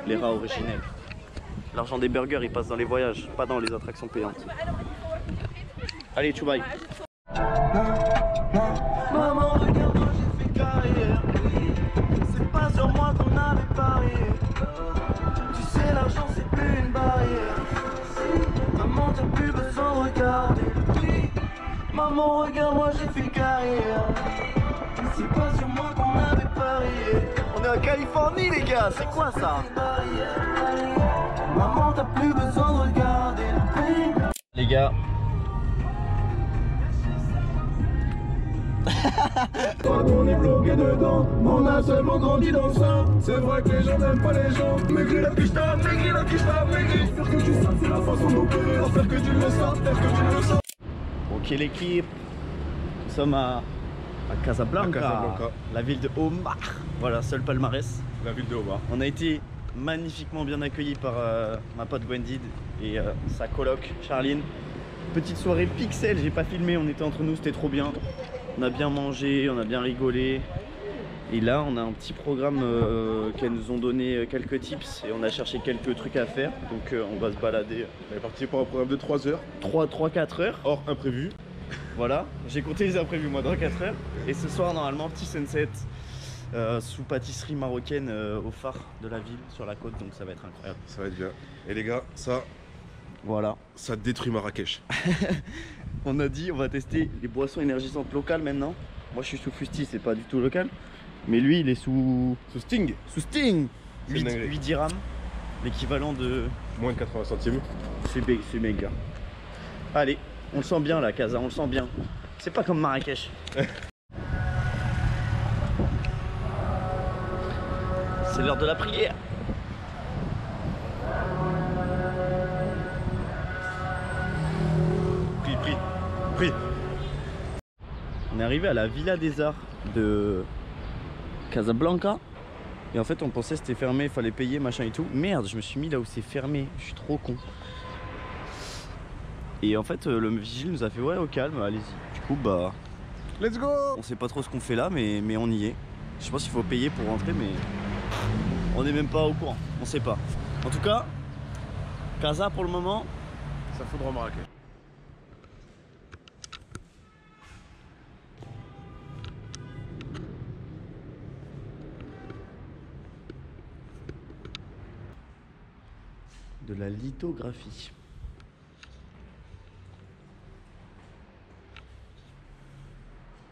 Les rats originels. L'argent des burgers il passe dans les voyages, pas dans les attractions payantes. Allez tchoubaï. Maman regarde moi j'ai fait carrière. C'est pas sur moi qu'on avait parié. Tu sais la Maman, regarde-moi, j'ai fait carrière. C'est pas sur moi qu'on avait parié. On est en Californie, les gars, c'est quoi ça? Maman, t'as plus besoin de regarder le pays. Les gars. Quand on est bloqué dedans, on a seulement grandi dans ça. C'est vrai que les gens n'aiment pas les gens. Maigri la quicheta, maigri la quicheta, maigri. Faire que tu saches, c'est la façon d'opérer. Faire que tu le saches, faire que tu le saches. Ok l'équipe, nous sommes à Casablanca, la ville de Omar. Voilà, seul palmarès. La ville de Omar. On a été magnifiquement bien accueillis par ma pote Gwendid et sa coloc Charline. Petite soirée pixel, j'ai pas filmé, on était entre nous, c'était trop bien. On a bien mangé, on a bien rigolé. Et là, on a un petit programme qu'elles nous ont donné quelques tips et on a cherché quelques trucs à faire. Donc on va se balader. On est parti pour un programme de 3 heures. 3-4 heures. Hors imprévu. Voilà, j'ai compté les imprévus moi dans 4 heures. Et ce soir, normalement, petit sunset sous pâtisserie marocaine au phare de la ville, sur la côte. Donc ça va être incroyable. Ça va être bien. Et les gars, ça, voilà. Ça détruit Marrakech. On a dit, on va tester les boissons énergisantes locales maintenant. Moi, je suis sous Fusti, c'est pas du tout local. Mais lui, il est sous Sting. Sous Sting. 8 dirhams, l'équivalent de... Moins de 80 centimes. C'est méga. Allez, on le sent bien là, Casa, on le sent bien. C'est pas comme Marrakech. C'est l'heure de la prière. Prie. On est arrivé à la Villa des Arts de Casablanca. Et en fait on pensait que c'était fermé, il fallait payer, machin et tout. Merde, je me suis mis là où c'est fermé, je suis trop con. Et en fait le vigile nous a fait ouais au calme, allez-y. Du coup bah... Let's go. On sait pas trop ce qu'on fait là mais on y est. Je pense qu'il faut payer pour rentrer mais... On n'est même pas au courant, on sait pas. En tout cas, Casa pour le moment... Ça faudra Marrakech. De la lithographie.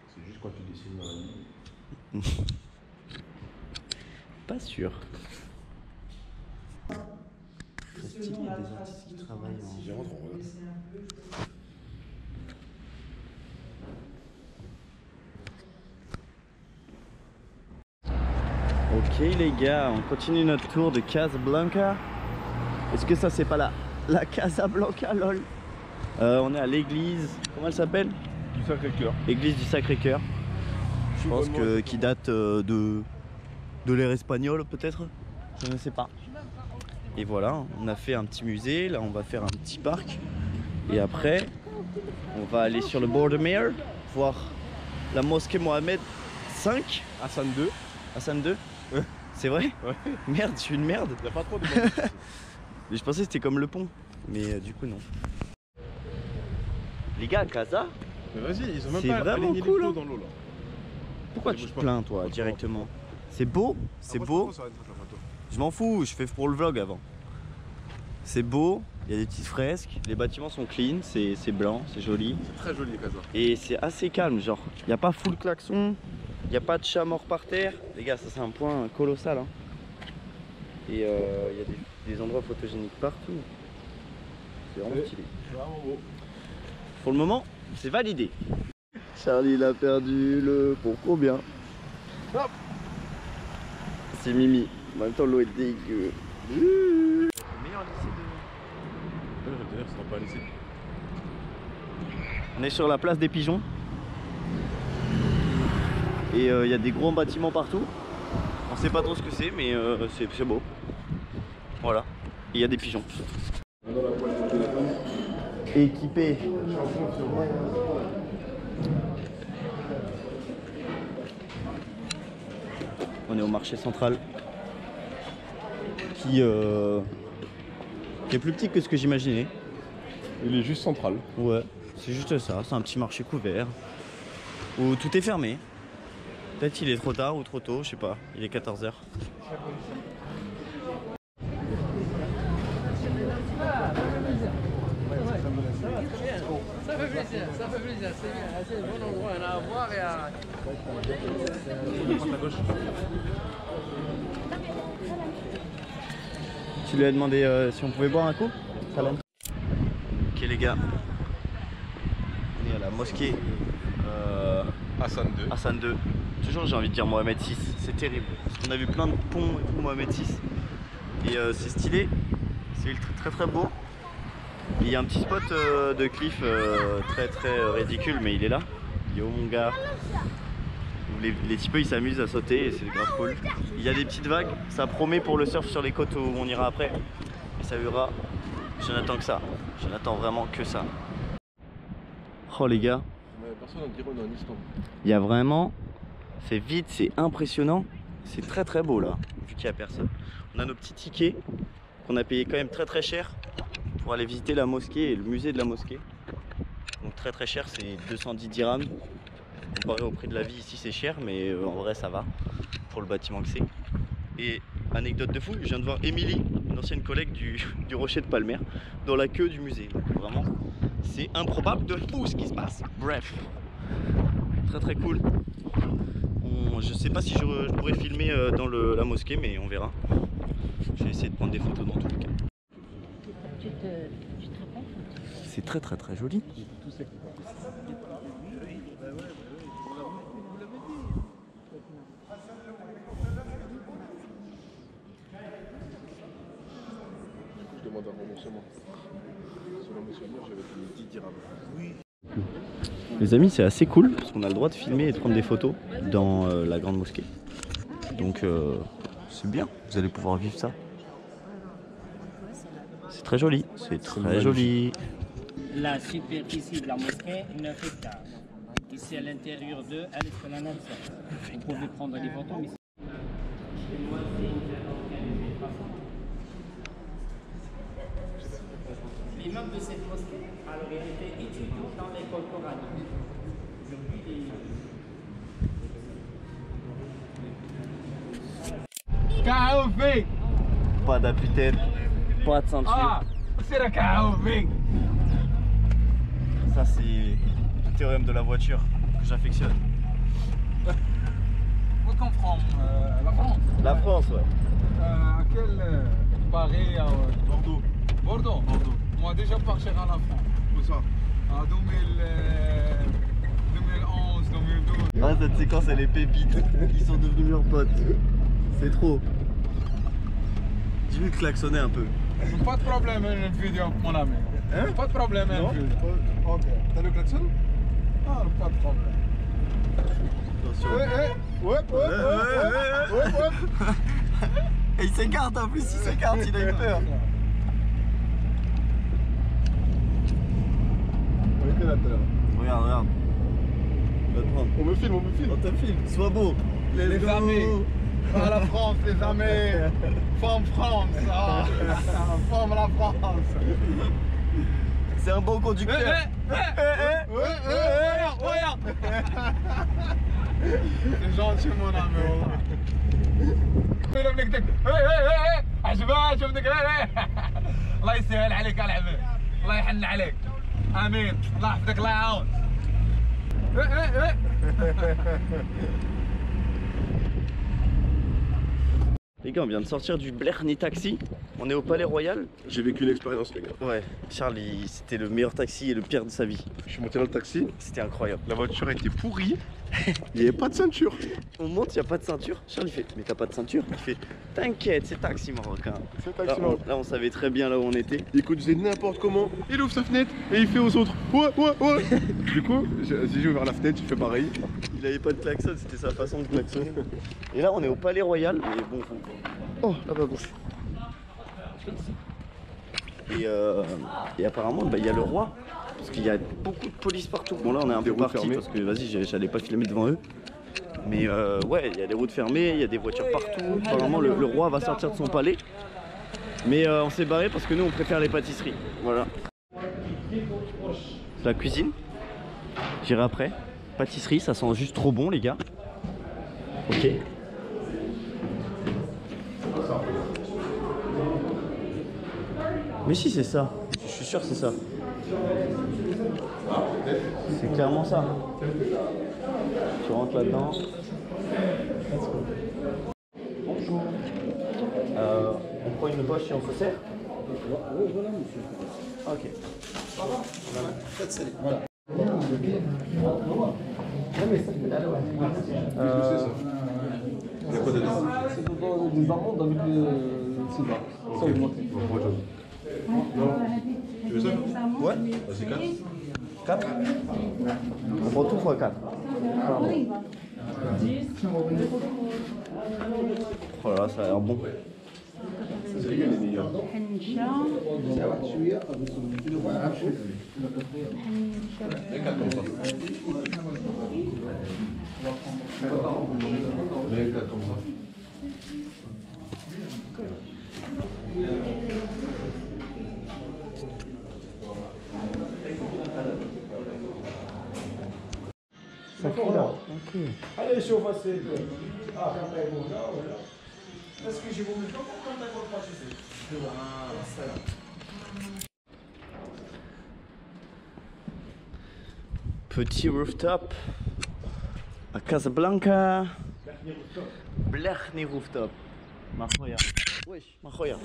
C'est juste quand tu dessines dans la vie. Pas sûr. C'est stylé, il y a des artistes qui travaillent en... J'y rentre, on regarde. Ok les gars, on continue notre tour de Casablanca. Est-ce que ça c'est pas la Casablanca lol? On est à l'église, comment elle s'appelle? Du Sacré-Cœur. Église du Sacré-Cœur. Je pense que qui date de l'ère espagnole peut-être. Je ne sais pas. Et voilà, on a fait un petit musée, là on va faire un petit parc. Et après, on va aller sur le bord de mer, voir la mosquée Mohamed V. Hassan II. Hassan II? Ouais. C'est vrai? Ouais. Merde, je suis une merde. Il n'y a pas trop de monde. Mais je pensais que c'était comme le pont, mais du coup non. Les gars, Casa, Mais vas-y, ils ont même c'est pas vraiment aligné cool, les hein. plots dans l'eau là. pourquoi Allez, tu te bouge pas. plains toi Bouge pas. directement? C'est beau, c'est Après, beau. ça va être très photo. Je m'en fous, je fais pour le vlog avant. C'est beau, il y a des petites fresques, les bâtiments sont clean, c'est blanc, c'est joli. C'est très joli, Casa. Et c'est assez calme, genre, il n'y a pas full klaxon, il n'y a pas de chat mort par terre. Les gars, ça c'est un point colossal. Hein. Et il y a des endroits photogéniques partout. C'est vraiment stylé. Vraiment beau. Pour le moment, c'est validé. Charlie, il a perdu le... Pour combien? Hop. C'est Mimi. En même temps, l'eau est dégueu. Le meilleur lycée de... D'ailleurs, ça sera pas un lycée. On est sur la place des pigeons. Et il y a des gros bâtiments partout. On sait pas trop ce que c'est, mais c'est beau. Voilà. Et il y a des pigeons. Équipé. On est au marché central. Qui est plus petit que ce que j'imaginais. Il est juste central. Ouais, c'est juste ça, c'est un petit marché couvert où tout est fermé. Peut-être il est trop tard ou trop tôt, je sais pas, il est 14h. plaisir, ça fait plaisir, c'est bien, c'est un bon endroit à voir et à... Tu lui as demandé si on pouvait boire un coup, Salam? Ok les gars, on est à la mosquée Hassan 2. Hassan 2. Toujours j'ai envie de dire Mohamed VI, c'est terrible. Parce qu'on a vu plein de ponts et tout Mohamed VI. Et c'est stylé, c'est très très beau. Il y a un petit spot de cliff très ridicule, mais il est là. Yo mon gars. Les types ils s'amusent à sauter et c'est grave cool. Il y a des petites vagues, ça promet pour le surf sur les côtes où on ira après. Et ça verra, je n'attends que ça. Je n'attends vraiment que ça. Oh les gars. Personne en dirait en Islande. Il y a vraiment, c'est vide, c'est impressionnant. C'est très beau là, vu qu'il n'y a personne. On a nos petits tickets qu'on a payé quand même très cher pour aller visiter la mosquée et le musée de la mosquée. Donc très cher, c'est 210 dirhams. Comparé au prix de la vie ici c'est cher, mais en vrai ça va pour le bâtiment que c'est. Et anecdote de fou, je viens de voir Émilie, une ancienne collègue du Rocher de Palmer, dans la queue du musée. Donc, vraiment, c'est improbable de fou ce qui se passe. Bref, très cool. Je sais pas si je pourrais filmer dans la mosquée, mais on verra. Je vais essayer de prendre des photos dans tous les cas. C'est très joli. Je demande un remboursement. Selon mes souvenirs, j'avais payé 10 dirhams. Oui. Les amis, c'est assez cool parce qu'on a le droit de filmer et de prendre des photos dans la grande mosquée. Donc c'est bien, vous allez pouvoir vivre ça. C'est très joli, c'est très joli. La superficie de la mosquée, 9 hectares. Ici à l'intérieur de l'esplanade. Vous pouvez prendre des photos. Mais... L'imam de cette mosquée, alors il était étudiant dans l'école coranique. Aujourd'hui, il Pas d'appui-tête, pas de ceinture. Ça c'est le théorème de la voiture que j'affectionne. Où qu'on from? La France? La France, ouais. À quel Paris? Bordeaux. Bordeaux? Bordeaux. Moi déjà parti à la France. Où ça? En 2011, 2012. Ah, cette séquence elle est pépite. Ils sont devenus meilleurs potes. C'est trop. Dis-lui de klaxonner un peu. Pas de problème, une vidéo, mon ami. Hein? Pas de problème, une vidéo. Ok. T'as le klaxon? Ah, pas de problème. Attention. Ouais. Et il s'écarte en plus, il s'écarte, il a eu peur. Regarde. Va te prendre. On me filme. On te filme, sois beau. Les amis. À la France, les amis. Femme France. Ah. Femme la France. C'est un bon conducteur. Regarde. C'est gentil mon ami. عجبك شفتك الله يسهل عليك يا العمل الله يحن عليك امين الله يحفظك الله يعاون Les gars, on vient de sortir du Blerni Taxi. On est au Palais Royal. J'ai vécu une expérience, les gars. Ouais, Charles, c'était le meilleur taxi et le pire de sa vie. Je suis monté dans le taxi. C'était incroyable. La voiture était pourrie. Il n'y avait pas de ceinture. On monte, il n'y a pas de ceinture. Charles, il fait, mais t'as pas de ceinture? Il fait, t'inquiète, c'est taxi marocain. C'est taxi marocain. Là, on savait très bien là où on était. Il conduisait n'importe comment. Il ouvre sa fenêtre et il fait aux autres. Ouais. Du coup, j'ai ouvert la fenêtre, il fait pareil. Il avait pas de klaxon, c'était sa façon de klaxonner. Et là, on est au Palais Royal. Mais bon. Oh, là-bas, gauche. Et apparemment, il y a le roi. Parce qu'il y a beaucoup de police partout. Bon, là, on est un peu parti parce que, vas-y, j'allais pas filmer devant eux. Mais ouais, il y a des routes fermées, il y a des voitures partout. Apparemment, le roi va sortir de son palais. Mais on s'est barré parce que nous, on préfère les pâtisseries. Voilà. C'est la cuisine. J'irai après. Pâtisserie, ça sent juste trop bon, les gars. Ok. Mais si, c'est ça. suis sûr que c'est ça. C'est clairement ça. Tu rentres là-dedans. Bonjour. On prend une poche et on se sert? Oui, voilà, monsieur. Ok. Faites salut. Voilà. Il y a quoi dedans? C'est dedans des amandes avec des cidres. Ça augmenté. Tu veux ça? Ouais. C'est 4. 4? On prend tout x 4. Oh là là, ça a l'air bon. C'est les meilleurs. Ça fait là. Ok. Allez, chauffe assez. Ah, est-ce que j'ai voulu quand t'as pas Petit rooftop à Casablanca. Blechny rooftop. Mahoya. Wesh, Mahoya.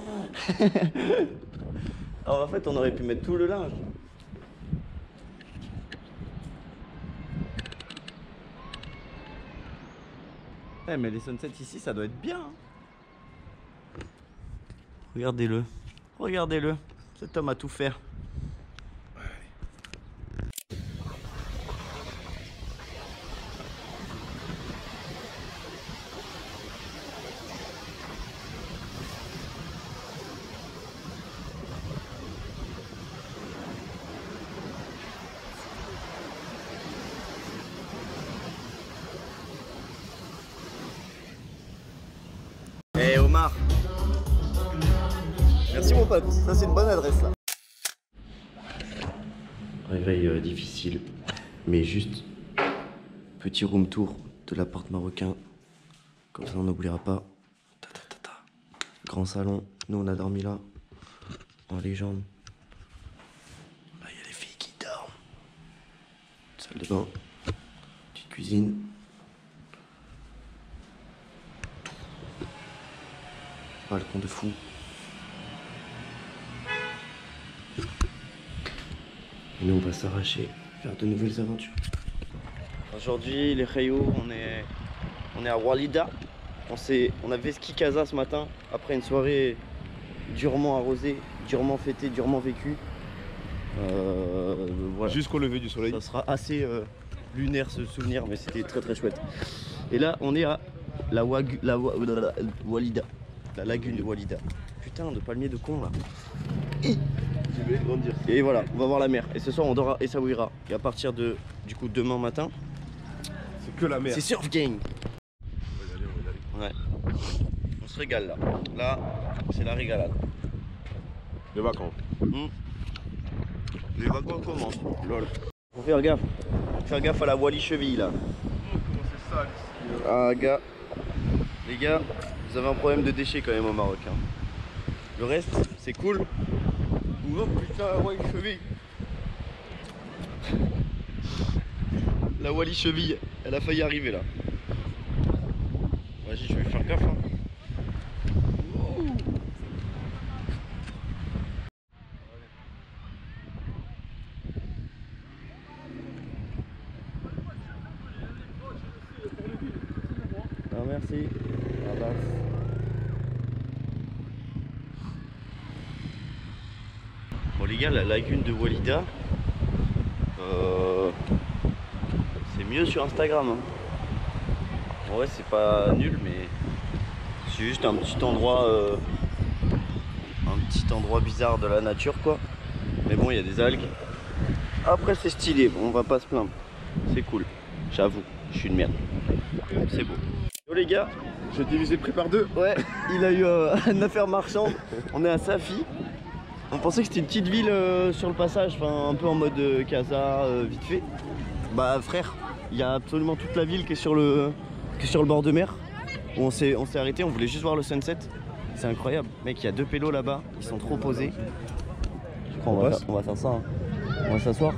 Alors en fait, on aurait pu mettre tout le linge. Eh mais les sunsets ici, ça doit être bien. Hein. Regardez-le. Regardez-le. Cet homme a tout fait. Eh Omar. Merci mon pote, ça c'est une bonne adresse là. Réveil difficile, mais juste petit room tour de l'appart marocain. Comme ça on n'oubliera pas. Ta, ta, ta, ta. Grand salon, nous on a dormi là, en légende. Là il y a les filles qui dorment. Salle de bain, petite cuisine. Balcon de fou. Et nous on va s'arracher, faire de nouvelles aventures. Aujourd'hui les Rayo, on est à Walida. On avait ski casa ce matin, après une soirée durement arrosée, durement fêtée, durement vécue. Voilà. Jusqu'au lever du soleil. Ça sera assez lunaire ce souvenir, mais c'était très très chouette. Et là on est à la Walida. La lagune de Walida. Putain de palmier de con là. Et voilà, on va voir la mer. Et ce soir on dort à Essaouira. Et à partir de du coup demain matin, c'est que la mer. C'est surf gang. On va y aller. Ouais. On se régale là. Là, c'est la régalade. Les vacances. Les vacances commencent. Lol. Faut faire gaffe. Faire gaffe à la Wally cheville là. Comment c'est sale ici. Ah gars. Les gars, vous avez un problème de déchets quand même au Maroc. Hein. Le reste, c'est cool. Oh putain, la Wally cheville. La Wally cheville, elle a failli arriver là. Vas-y, je vais faire gaffe. Hein. Ah, merci. Ah, bah. Bon les gars, la lagune de Walida, c'est mieux sur Instagram. Hein. En vrai c'est pas nul, mais c'est juste un petit endroit bizarre de la nature quoi. Mais bon, il y a des algues. Après c'est stylé, on va pas se plaindre. C'est cool, j'avoue, je suis une merde. C'est beau. Yo les gars, j'ai divisé le prix par 2. Ouais, il a eu une affaire marchande. On est à Safi. On pensait que c'était une petite ville sur le passage, enfin un peu en mode casa, vite fait. Bah frère, il y a absolument toute la ville qui est sur le bord de mer. On s'est arrêté, on voulait juste voir le sunset. C'est incroyable. Mec, il y a 2 pélos là-bas, ils sont trop posés. crois on va faire ça. Hein. On va s'asseoir.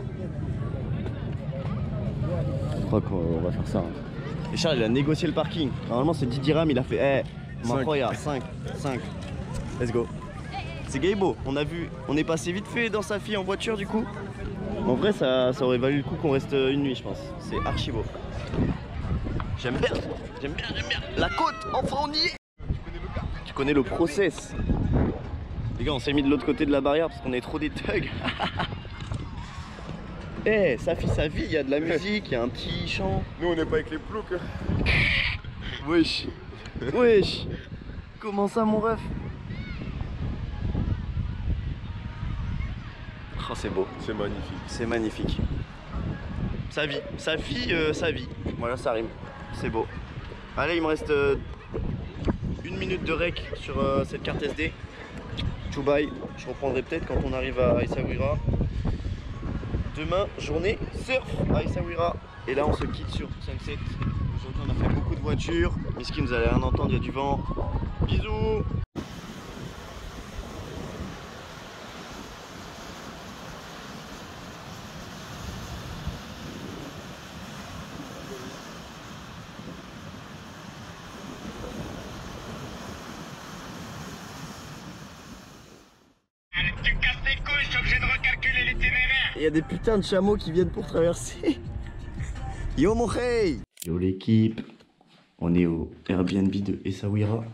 Je crois qu'on va faire ça. Hein. Et Charles il a négocié le parking. Normalement c'est 10 dirhams, il a fait regarde 5. Let's go. C'est Gaibo, on est passé vite fait dans sa fille en voiture du coup. En vrai ça aurait valu le coup qu'on reste une nuit je pense. C'est archi beau. J'aime bien. La côte, enfin on y est. Tu connais le process. Les gars on s'est mis de l'autre côté de la barrière parce qu'on est trop des thugs. Eh, sa vie, il y a de la musique, il y a un petit chant. Nous on n'est pas avec les ploucs. Wesh. Comment ça mon ref? Oh c'est beau. C'est magnifique. Sa vie. Voilà ça rime. C'est beau. Allez il me reste 1 minute de rec sur cette carte SD. Dubaï, je reprendrai peut-être quand on arrive à Essaouira. Demain, journée surf à Essaouira. Et là on se quitte sur Sunset. Aujourd'hui on a fait beaucoup de voitures. Miskin vous allez rien entendre, il y a du vent. Bisous. Il y a des putains de chameaux qui viennent pour traverser. Yo mon hey. Yo l'équipe. On est au Airbnb de Essaouira.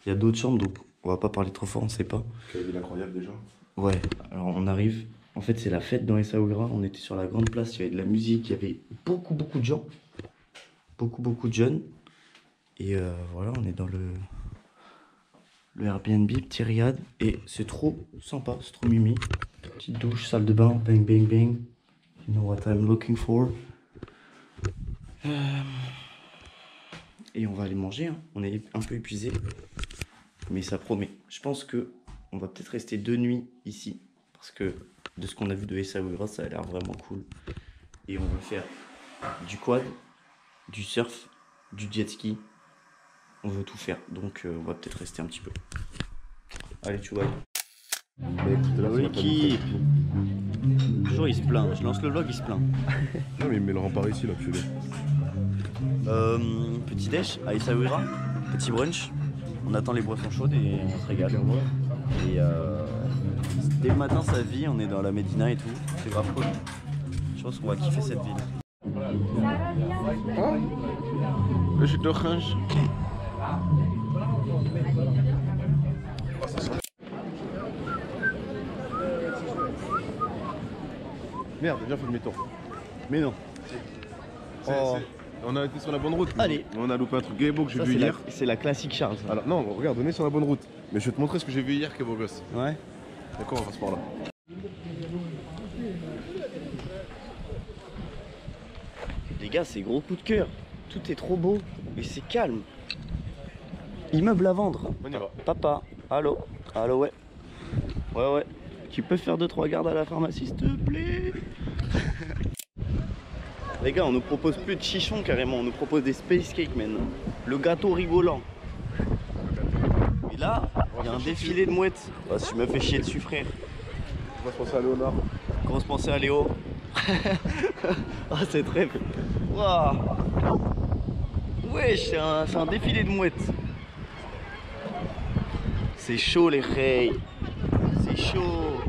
Il y a d'autres chambres donc on va pas parler trop fort, on sait pas. Quelle ville incroyable déjà. Ouais, alors on arrive. En fait c'est la fête dans Essaouira. On était sur la grande place, il y avait de la musique, il y avait beaucoup de gens. Beaucoup de jeunes. Et voilà, on est dans le Airbnb, petit riad. Et c'est trop sympa, c'est trop mimi. Petite douche, salle de bain, bang. You know what I'm looking for. Et on va aller manger, hein. On est un peu épuisé. Mais ça promet. Je pense que on va peut-être rester 2 nuits ici. Parce que de ce qu'on a vu de Essaouira, ça a l'air vraiment cool. Et on veut faire du quad, du surf, du jet ski. On veut tout faire. Donc on va peut-être rester un petit peu. Allez, tu vois. L'équipe. Toujours il se plaint. Je lance le vlog, il se plaint. Non mais il me le rend par ici là, purée. Petit déj à Essaouira. Petit brunch. On attend les boissons chaudes et on se régale. Et dès le matin, sa vie, on est dans la Médina et tout. C'est grave cool. Je pense qu'on va kiffer cette ville. Je suis d'orange. Merde, déjà fait demi-tour. Mais non. On a été sur la bonne route. Allez. On a loupé un truc Gaibo que j'ai vu hier. C'est la classique Charles. Ça. Alors non, regarde, on est sur la bonne route. Mais je vais te montrer ce que j'ai vu hier qui est beau gosse. Ouais. D'accord, on va se par là. Les gars, c'est gros coup de cœur. Tout est trop beau et c'est calme. Immeuble à vendre. On y va. Papa, allô, ouais. Ouais. Tu peux faire 2-3 gardes à la pharmacie, s'il te plaît. Les gars, on nous propose plus de chichons carrément, on nous propose des space cakes maintenant. Le gâteau rigolant. Et là, il y a un défilé de mouettes. Oh, si je me fais chier dessus, frère. On va se penser à Léonard. Grosse pensée à Léo. Ah, c'est très... Waouh. Wesh, c'est un défilé de mouettes. C'est chaud les reilles. C'est chaud.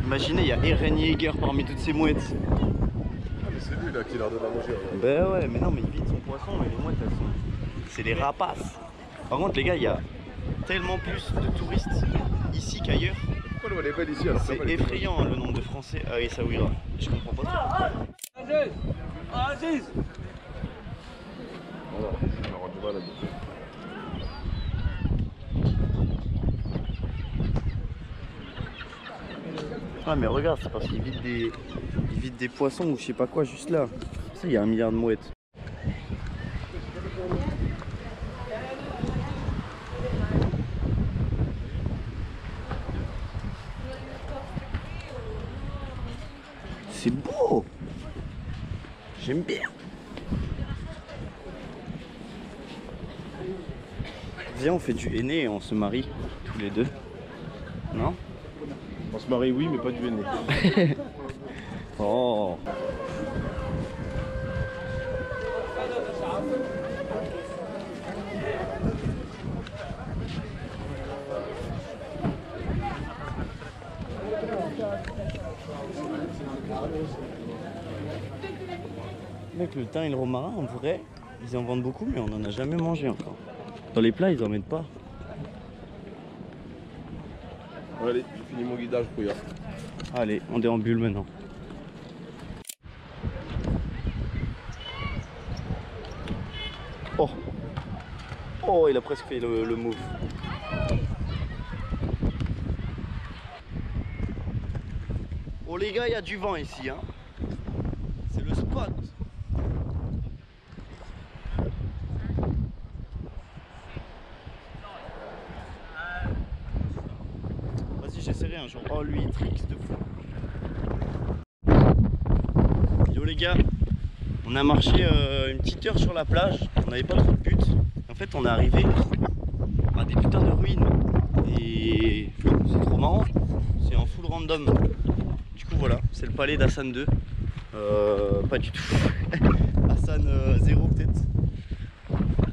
Imaginez, il y a Eren Yeager parmi toutes ces mouettes. Ah mais c'est lui là qui leur donne à manger. Ben ouais, mais non, mais il vide son poisson, mais les mouettes elles sont... C'est des rapaces. Par contre les gars, il y a tellement plus de touristes ici qu'ailleurs. Pourquoi l'eau elle est belle ici alors? C'est effrayant hein, le nombre de Français à Essaouira. Je comprends pas. Voilà, on aura du mal à dire. Ah mais regarde, c'est parce qu'ils vident des poissons ou je sais pas quoi juste là. Ça, il y a 1 milliard de mouettes. C'est beau. J'aime bien. Viens, on fait du henné et on se marie tous les deux. Non? On se marie, oui, mais pas du Véné. Oh. Mec, le thym et le romarin, en vrai, ils en vendent beaucoup, mais on n'en a jamais mangé encore. Dans les plats, ils en mettent pas. Allez, j'ai fini mon guidage, regarde. Allez, on déambule maintenant. Oh. Oh, il a presque fait le move. Oh les gars, il y a du vent ici, hein. C'est le spot. Vas-y, j'essaierai un jour. Oh lui, il trixe de fou. Yo les gars, on a marché une petite heure sur la plage. On n'avait pas trop de but. En fait, on est arrivé à des putains de ruines. Et c'est trop marrant. C'est en full random. Du coup voilà, c'est le palais d'Hassan II. Pas du tout. Hassan 0 peut-être.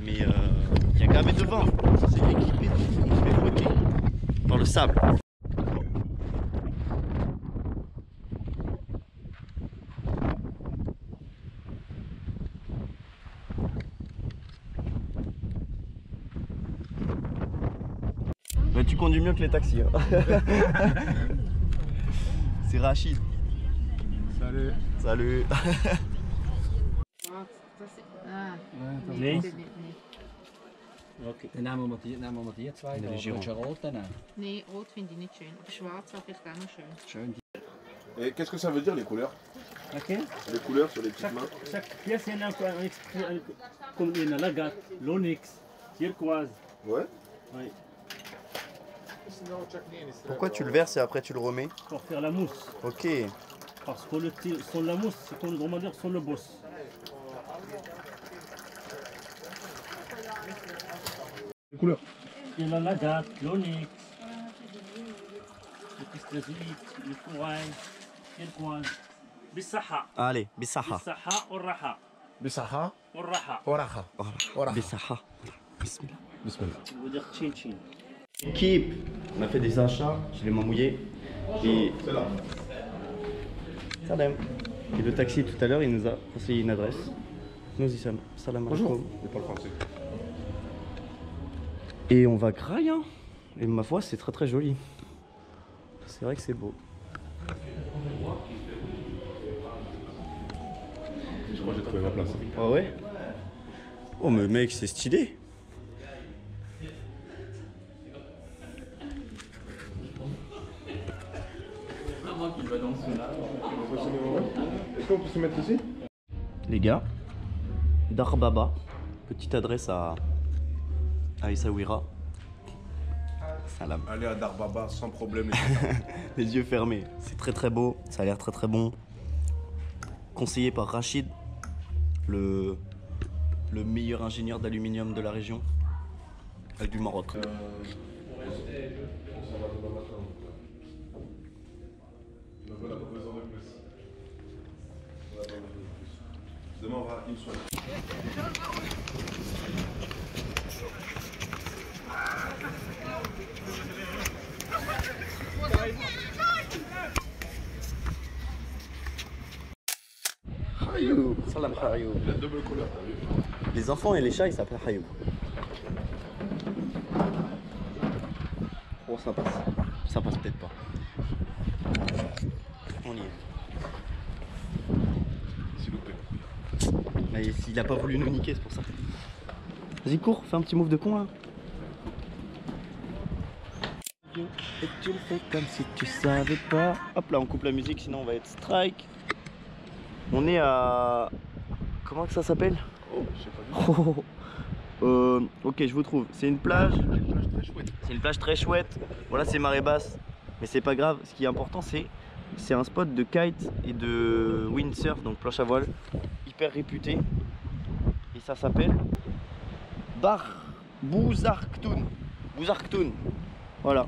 Mais il y a gavé devant. C'est équipé de fou. On se fait flotter dans le sable. Mais tu conduis mieux que les taxis. Hein. C'est Rachid. Salut. Salut. Nee? Okay. Dann nehmen wir die zwei. Nee, Willst du rot nehmen? Nee, rot finde ich nicht schön. Aber schwarz habe ich auch noch schön. Schön. Et qu'est-ce que ça veut dire les couleurs? Ok. Les couleurs sur les petites mains. Chaque pièce, il y en a comme une l'agate, l'onyx, turquoise. Ouais. Oui. Pourquoi tu le verses et après tu le remets? Pour faire la mousse. Ok. Parce que sans la mousse, c'est comme on va dire sans le boss. Les couleurs. Il y a l'agate, l'onyx, le pistazite, le corail, turquoise. Bissaha. Allez, Bissaha. Bissaha ou raha. Bisaha. Ou raha. Oraha. Bissaha. Bismillah. Bismillah. Ça veut dire chin chin. Équipe, on a fait des achats, je vais m'en mouiller. Et C'est là. salam. Et le taxi tout à l'heure, il nous a conseillé une adresse. Nous y sommes. Salam Bonjour. alaikum. Il parle français. Et on va grailler, hein. Et ma foi, c'est très très joli. C'est vrai que c'est beau. Je crois que j'ai trouvé ma place. Ah ouais? Oh mais mec, c'est stylé. Est-ce qu'on peut se mettre ici? Les gars, Darbaba, petite adresse à Essaouira. Salam. Allez à Darbaba sans problème. Les yeux fermés. C'est très très beau, ça a l'air très très bon. Conseillé par Rachid, le meilleur ingénieur d'aluminium de la région, avec du Maroc. Demain on va une soirée. Hayoub. Salam Hayoub. Il a double couleur, t'as vu? Les enfants et les chats, ils s'appellent Hayoub. Oh, ça passe. Ça passe peut-être pas. On y est. C'est loupé. Mais il a pas voulu nous niquer, c'est pour ça. Vas-y, cours, fais un petit move de con là. Et tu le fais comme si tu savais pas. Hop là, on coupe la musique, sinon on va être strike. On est à. Comment que ça s'appelle? Oh, je sais pas du tout. Ok, je vous trouve. C'est une plage. Très chouette. C'est une plage très chouette. Voilà, c'est marée basse. Mais c'est pas grave. Ce qui est important, c'est un spot de kite et de windsurf, donc planche à voile, hyper réputé. Et ça s'appelle Bouzarktoun. Bouzarktoun. Voilà.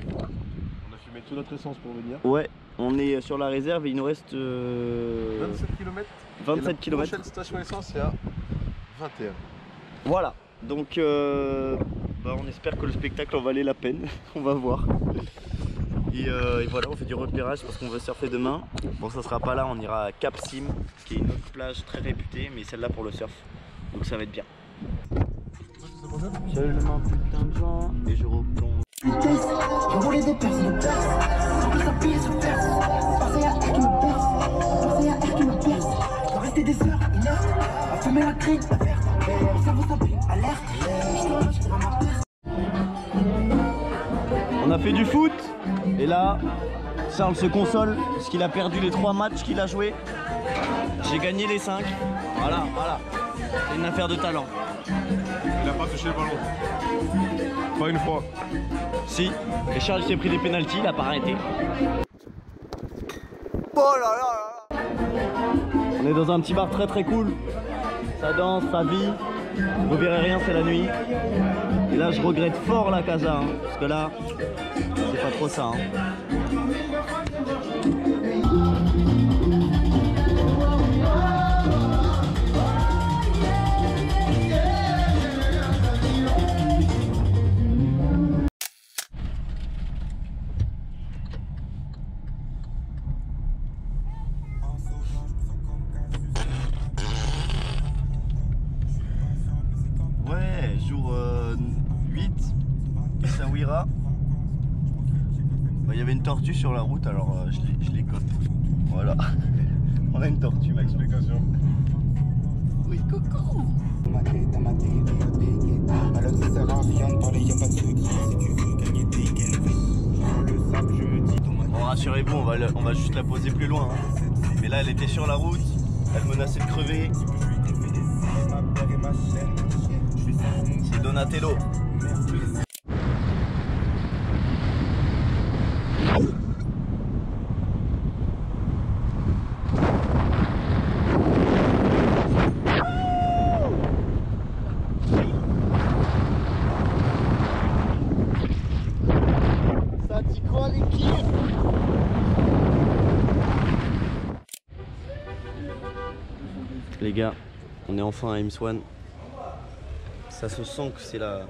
On a fumé sur notre essence pour venir. Ouais, on est sur la réserve et il nous reste 27 km. 27 km. La prochaine station essence c'est à 21. Voilà, donc on espère que le spectacle en valait la peine, on va voir. Et voilà, on fait du repérage parce qu'on veut surfer demain. Bon, ça sera pas là, on ira à Cap Sim, qui est une autre plage très réputée, mais celle-là pour le surf. Donc ça va être bien. Seulement putain de gens et je replonge. Je voulais des perses, me perce. Tout ça pile se perce. Pensez à elle qui me perce. Pensez à elle qui me perce. Je dois rester des heures inerte. À fumer la grille, la verte. Mon cerveau s'appuie, alerte. Je dois ma perce. On a fait du foot et là Charles se console parce qu'il a perdu les 3 matchs qu'il a joués. J'ai gagné les 5. Voilà, c'est une affaire de talent. Il a pas touché le ballon. Pas une fois. Si, et Charles s'est pris des pénaltys, il a pas arrêté. Oh là là là. On est dans un petit bar très très cool. Ça danse, ça vit. Vous verrez rien, c'est la nuit. Et là je regrette fort la casa, hein, parce que là, c'est pas trop ça. Hein. Ouais, jour 8, Essaouira. Il y avait une tortue sur la route, alors je l'ai cote. Voilà. On a une tortue, ma explication. Oui, coucou. Bon, rassurez-vous, on va juste la poser plus loin. Hein. Mais là, elle était sur la route, elle menaçait de crever. C'est Donatello. Ça t'y croit l'équipe? Les gars, on est enfin à Imswan. Ça se sent que c'est la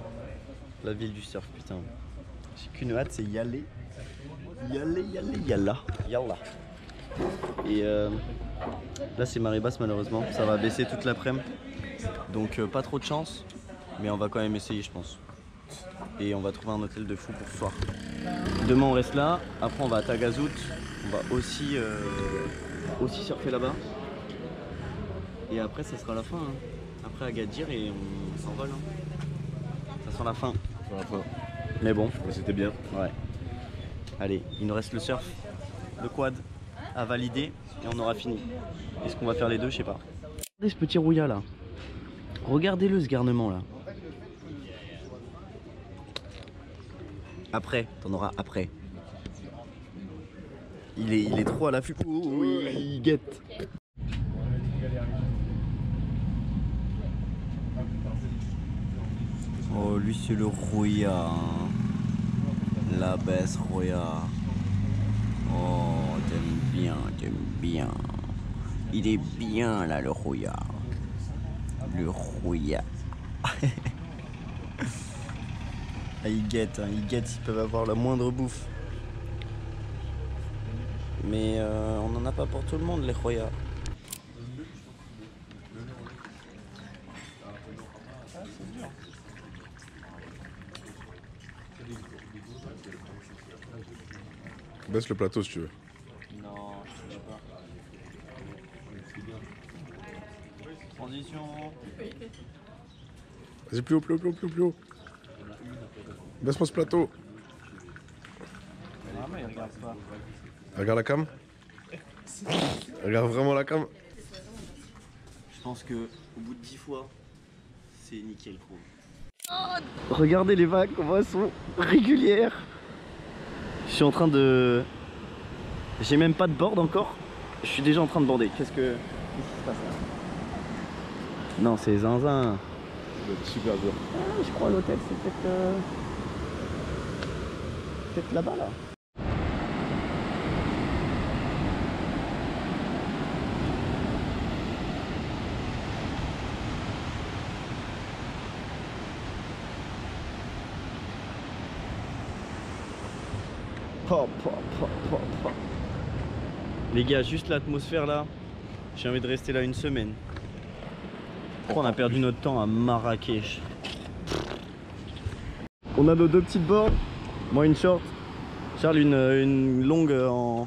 ville du surf, putain. J'ai qu'une hâte, c'est y aller. Y aller, yalla. Et là c'est marée basse malheureusement, ça va baisser toute l'après-midi. Donc pas trop de chance, mais on va quand même essayer je pense. Et on va trouver un hôtel de fou pour ce soir. Demain on reste là, après on va à Tagazout, on va aussi surfer là-bas. Et après ça sera la fin. Hein. Après Agadir et on s'envole. Hein. Ça sent la fin. Mais bon, c'était bien. Ouais. Allez, il nous reste le surf, le quad à valider et on aura fini. Est-ce qu'on va faire les deux? Je sais pas. Regardez ce petit rouillat là. Regardez-le ce garnement là. Après, t'en auras après. Il est trop à l'affût. Oh, il guette. Oh, lui c'est le rouillat. Hein. La baisse rouillat. Oh, t'aimes bien. Il est bien là le rouillat. Le rouillat. Ah, ils guettent, ils peuvent avoir la moindre bouffe. Mais on n'en a pas pour tout le monde les rouillats. Baisse le plateau si tu veux. Non, je ne pas. Transition. Vas-y, plus haut. Baisse-moi ce plateau. Ah, mais il regarde pas. Regarde la cam. Regarde vraiment la cam. Je pense que au bout de 10 fois, c'est nickel, gros. Regardez les vagues, comment elles sont régulières. Je suis en train de... J'ai même pas de board encore. Je suis déjà en train de border. Qu'est-ce qui se passe là? Non, c'est zinzin. Ça doit être super dur. Ah, je crois l'hôtel, c'est peut-être là-bas là. Les gars, juste l'atmosphère là, j'ai envie de rester là une semaine. Pourquoi on a perdu notre temps à Marrakech? On a nos deux petites boards, moi une short, Charles une longue en...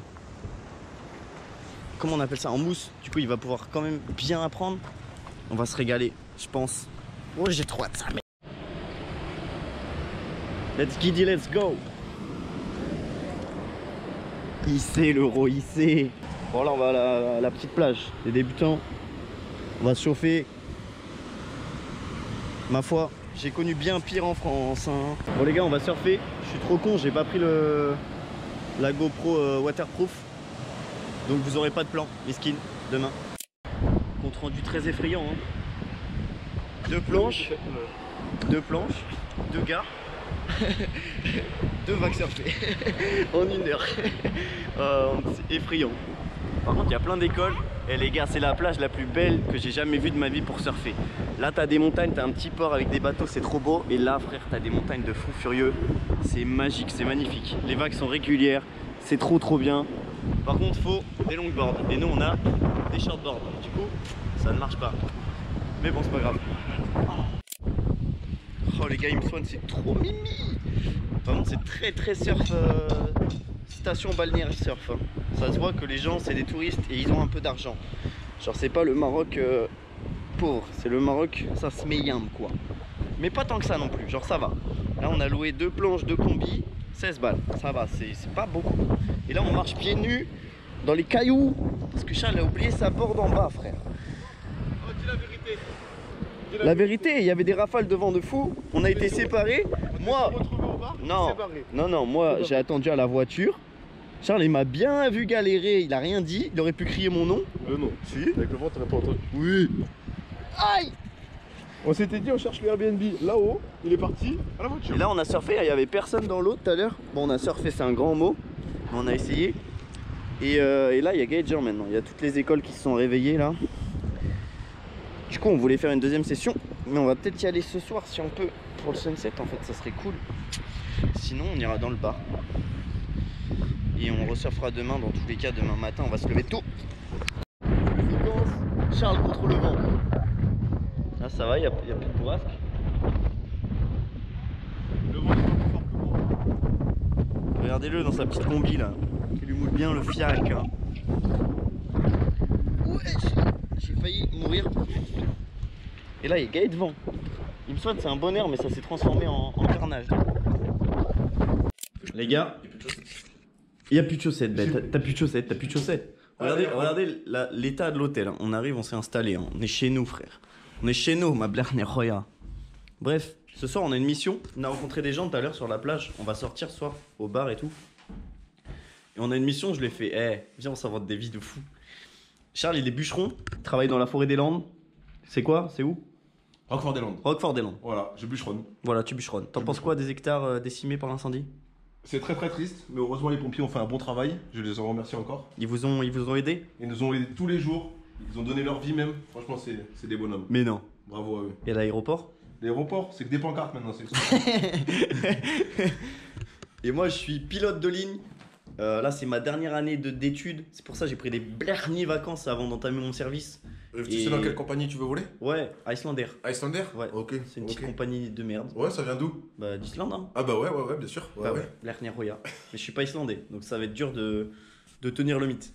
Comment on appelle ça? En mousse. Du coup il va pouvoir quand même bien apprendre. On va se régaler, je pense. Oh j'ai trop hâte de ça mec. Let's giddy, let's go. Hissé l'euro, hissé. Bon là on va à la petite plage des débutants. On va se chauffer. Ma foi, j'ai connu bien pire en France hein. Bon les gars on va surfer. Je suis trop con, j'ai pas pris la GoPro waterproof. Donc vous aurez pas de plan, les skins, demain. Compte rendu très effrayant hein. Deux planches, deux gars. 2 vagues surfées en 1 heure. C'est effrayant. Par contre il y a plein d'écoles. Et les gars c'est la plage la plus belle que j'ai jamais vue de ma vie pour surfer. Là t'as des montagnes, t'as un petit port avec des bateaux, c'est trop beau. Et là frère t'as des montagnes de fous furieux. C'est magique, c'est magnifique. Les vagues sont régulières, c'est trop bien. Par contre faut des longboards. Et nous on a des shortboards. Du coup ça ne marche pas. Mais bon c'est pas grave. Oh les gars Imswan c'est trop mimi. Vraiment c'est très surf station balnéaire surf hein. Ça se voit que les gens c'est des touristes et ils ont un peu d'argent. Genre c'est pas le Maroc pauvre, c'est le Maroc ça se met yam quoi. Mais pas tant que ça non plus, genre ça va. Là on a loué 2 planches, 2 combis, 16 balles, ça va, c'est pas beaucoup. Et là on marche pieds nus dans les cailloux parce que Charles a oublié sa board en bas frère. Oh dis la vérité. La vérité, il y avait des rafales de vent de fou. On a été séparés. Moi, non, moi j'ai attendu à la voiture. Charles il m'a bien vu galérer, il a rien dit. Il aurait pu crier mon nom. Non. Si. Avec le vent, t'aurais pas entendu. Oui. Aïe. On s'était dit on cherche le Airbnb là-haut. Il est parti à la voiture. Et là on a surfé, il y avait personne dans l'eau tout à l'heure. Bon on a surfé, c'est un grand mot. Mais on a essayé. Et là il y a Gager maintenant. Il y a toutes les écoles qui se sont réveillées là. Du coup on voulait faire une deuxième session, mais on va peut-être y aller ce soir si on peut pour le sunset en fait, ça serait cool. Sinon on ira dans le bar. Et on resurfera demain, dans tous les cas demain matin on va se lever tôt. Séquence Charles contre le vent. Là ça va, il n'y a plus de bourrasque. Le vent est pas plus fort que moi. Regardez-le dans sa petite combi là, qui lui moule bien le fiac hein. J'ai failli mourir. Et là il y a Gaët devant. Il me souhaite c'est un bon air mais ça s'est transformé en carnage. Les gars, il n'y a plus de chaussettes bête. T'as plus de chaussettes, t'as plus de chaussettes. Regardez l'état de l'hôtel. On arrive, on s'est installé. Hein. On est chez nous frère. On est chez nous ma blerne roya. Bref, ce soir on a une mission. On a rencontré des gens tout à l'heure sur la plage. On va sortir ce soir au bar et tout. Et on a une mission, je lui ai fait viens on s'invente des vies de fou. Charles il est bûcheron, il travaille dans la forêt des Landes. C'est quoi? C'est où? Roquefort-des-Landes. Roquefort-des-Landes. Voilà, je bûcheronne. Voilà, tu bûcheronnes. T'en penses quoi des hectares décimés par l'incendie? C'est très triste, mais heureusement les pompiers ont fait un bon travail. Je les en remercie encore. Ils vous ont aidé? Ils nous ont aidés tous les jours. Ils ont donné leur vie même. Franchement, c'est des bonhommes. Mais non. Bravo à eux. Et l'aéroport? L'aéroport, c'est que des pancartes maintenant. Et moi, je suis pilote de ligne. Là, c'est ma dernière année d'études. C'est pour ça que j'ai pris des blernies vacances avant d'entamer mon service. Tu sais dans quelle compagnie tu veux voler? Ouais, Icelander. Icelander? Ouais. Ok. C'est une petite compagnie de merde. Ouais, ça vient d'où? Bah, d'Islande. Hein. Ah bah ouais, bien sûr. Ouais, bah ouais. Blernie Roya. Mais je suis pas islandais, donc ça va être dur de tenir le mythe.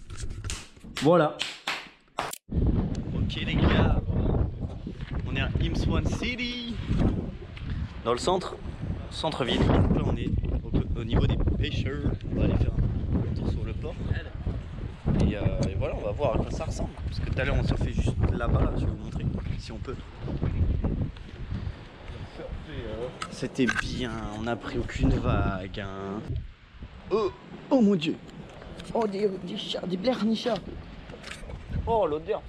Voilà. Ok les gars. On est à Imswan City. Dans le centre-ville. Donc là, on est au niveau des pêcheurs. On va aller faire un tour sur le port. Et voilà, on va voir à quoi ça ressemble. Parce que tout à l'heure, on surfait juste là-bas. Là, je vais vous montrer si on peut. C'était bien, on n'a pris aucune vague. Hein. Oh mon dieu! Oh, des chats, des blernichats! Oh, l'odeur!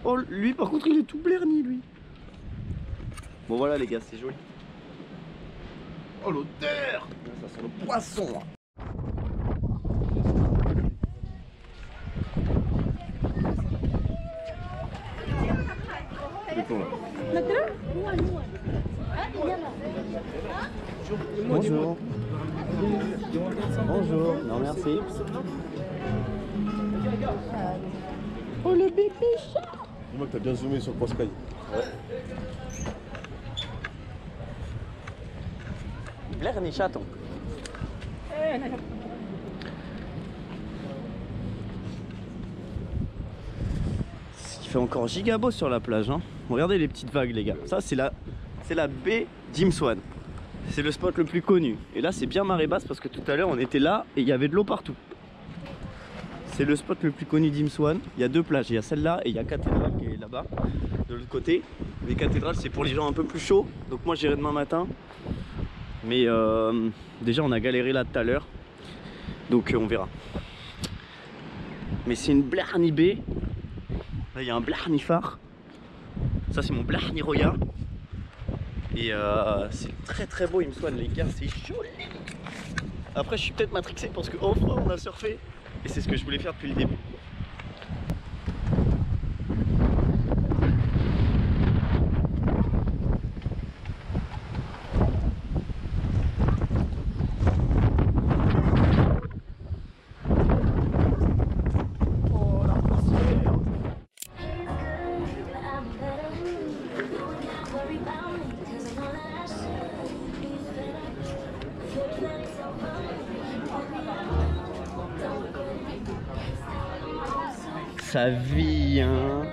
Oh, lui, par contre, il est tout blerni, lui. Bon, voilà, les gars, c'est joli. Oh, l'odeur! Ça sent le poisson! Bonjour. Bonjour. Non, merci. Oh, le bébé chat. Dis-moi que t'as bien zoomé sur le Sky. Ouais. Blair ni chaton. Il fait encore giga beau sur la plage, hein. Regardez les petites vagues, les gars. Ça, c'est la baie d'Imswan. C'est le spot le plus connu. Et là, c'est bien marée basse parce que tout à l'heure, on était là et il y avait de l'eau partout. C'est le spot le plus connu d'Imswan. Il y a deux plages. Il y a celle-là et il y a Cathédrale qui est là-bas, de l'autre côté. Les cathédrales, c'est pour les gens un peu plus chauds. Donc moi, j'irai demain matin. Mais déjà, on a galéré là tout à l'heure. Donc on verra. Mais c'est une Blarni baie. Là, il y a un Blarni phare. Ça, c'est mon Blarni Roya. Et c'est très très beau, Imswan, les gars, c'est joli. Après, je suis peut-être matrixé parce qu'enfin on a surfé. Et c'est ce que je voulais faire depuis le début. Ça vit, hein.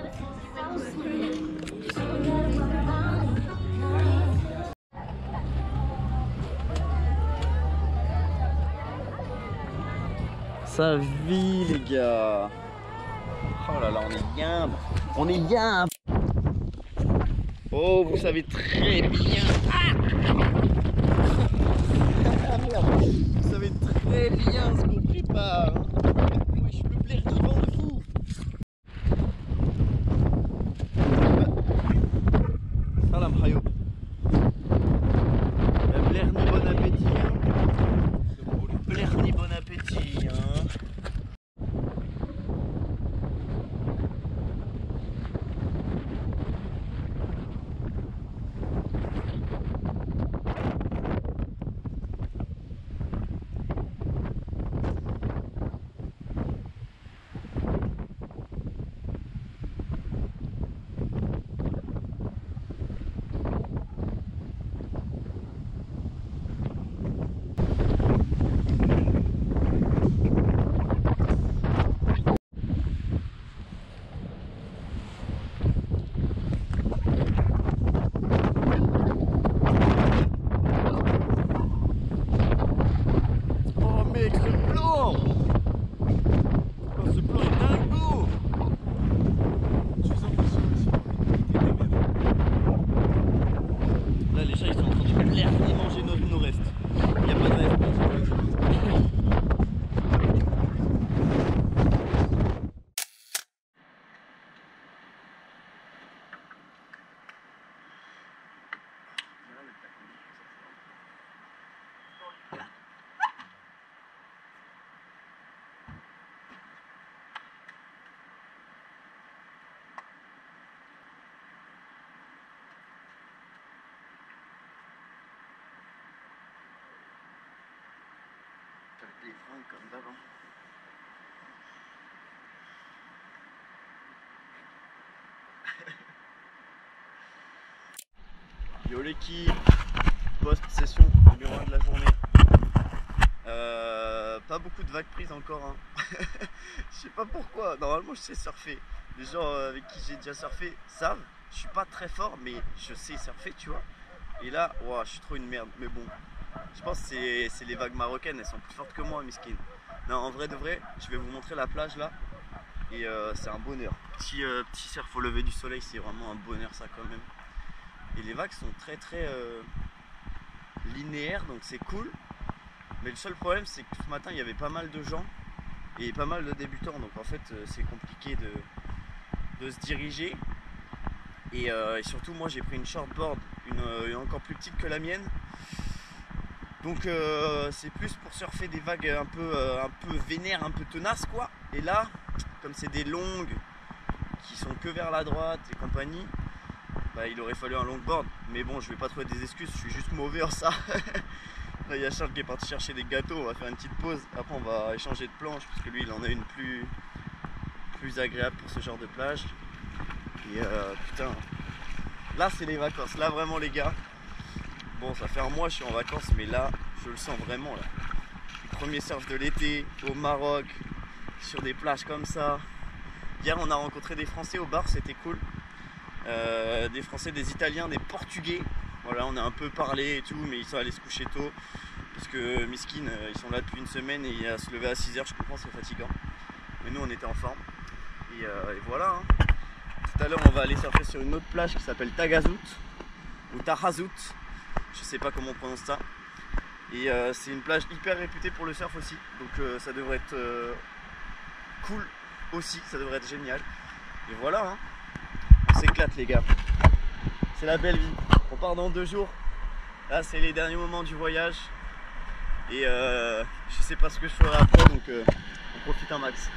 Ça vit, les gars. Oh là là, on est bien. On est bien. Oh, vous savez très bien. Ah merde. Vous savez très bien ce qu'on prépare. Moi, je me plais vivant de fou. Salam Hayo. Blerni, bon appétit. Blerni, bon appétit. Des fringues comme d'avant. Yo l'équipe, post-session numéro 1 de la journée. Pas beaucoup de vagues prises encore, hein. Je sais pas pourquoi, normalement je sais surfer. Les gens avec qui j'ai déjà surfé savent, je suis pas très fort mais je sais surfer, tu vois. Et là, wow, je suis trop une merde, mais bon. Je pense que c'est les vagues marocaines, elles sont plus fortes que moi, miskin. Non, en vrai de vrai, je vais vous montrer la plage là. Et c'est un bonheur. Petit surf au lever du soleil, c'est vraiment un bonheur ça quand même. Et les vagues sont très linéaires, donc c'est cool. Mais le seul problème, c'est que ce matin, il y avait pas mal de gens et pas mal de débutants. Donc en fait, c'est compliqué de se diriger. Et surtout, moi, j'ai pris une shortboard, une encore plus petite que la mienne. Donc c'est plus pour surfer des vagues un peu vénères, un peu tenaces quoi. Et là, comme c'est des longues qui sont que vers la droite et compagnie, bah, il aurait fallu un longboard. Mais bon, je vais pas trouver des excuses, je suis juste mauvais en ça. Là, il y a Charles qui est parti chercher des gâteaux, on va faire une petite pause. Après, on va échanger de planche, parce que lui, il en a une plus agréable pour ce genre de plage. Et putain, là, c'est les vacances. Là, vraiment, les gars. Bon, ça fait un mois que je suis en vacances, mais là, je le sens vraiment, là. Le premier surf de l'été, au Maroc, sur des plages comme ça. Hier, on a rencontré des Français au bar, c'était cool. Des Français, des Italiens, des Portugais. Voilà, on a un peu parlé et tout, mais ils sont allés se coucher tôt. Parce que Miskin, ils sont là depuis une semaine et à se lever à 6 h, je comprends, c'est fatigant. Mais nous, on était en forme. Et voilà. Hein. Tout à l'heure, on va aller surfer sur une autre plage qui s'appelle Tagazout ou Tahazout. Je sais pas comment on prononce ça. Et c'est une plage hyper réputée pour le surf aussi. Donc ça devrait être cool aussi, ça devrait être génial. Et voilà, hein. On s'éclate les gars. C'est la belle vie. On part dans 2 jours. Là c'est les derniers moments du voyage. Et je sais pas ce que je ferai après, donc on profite un max.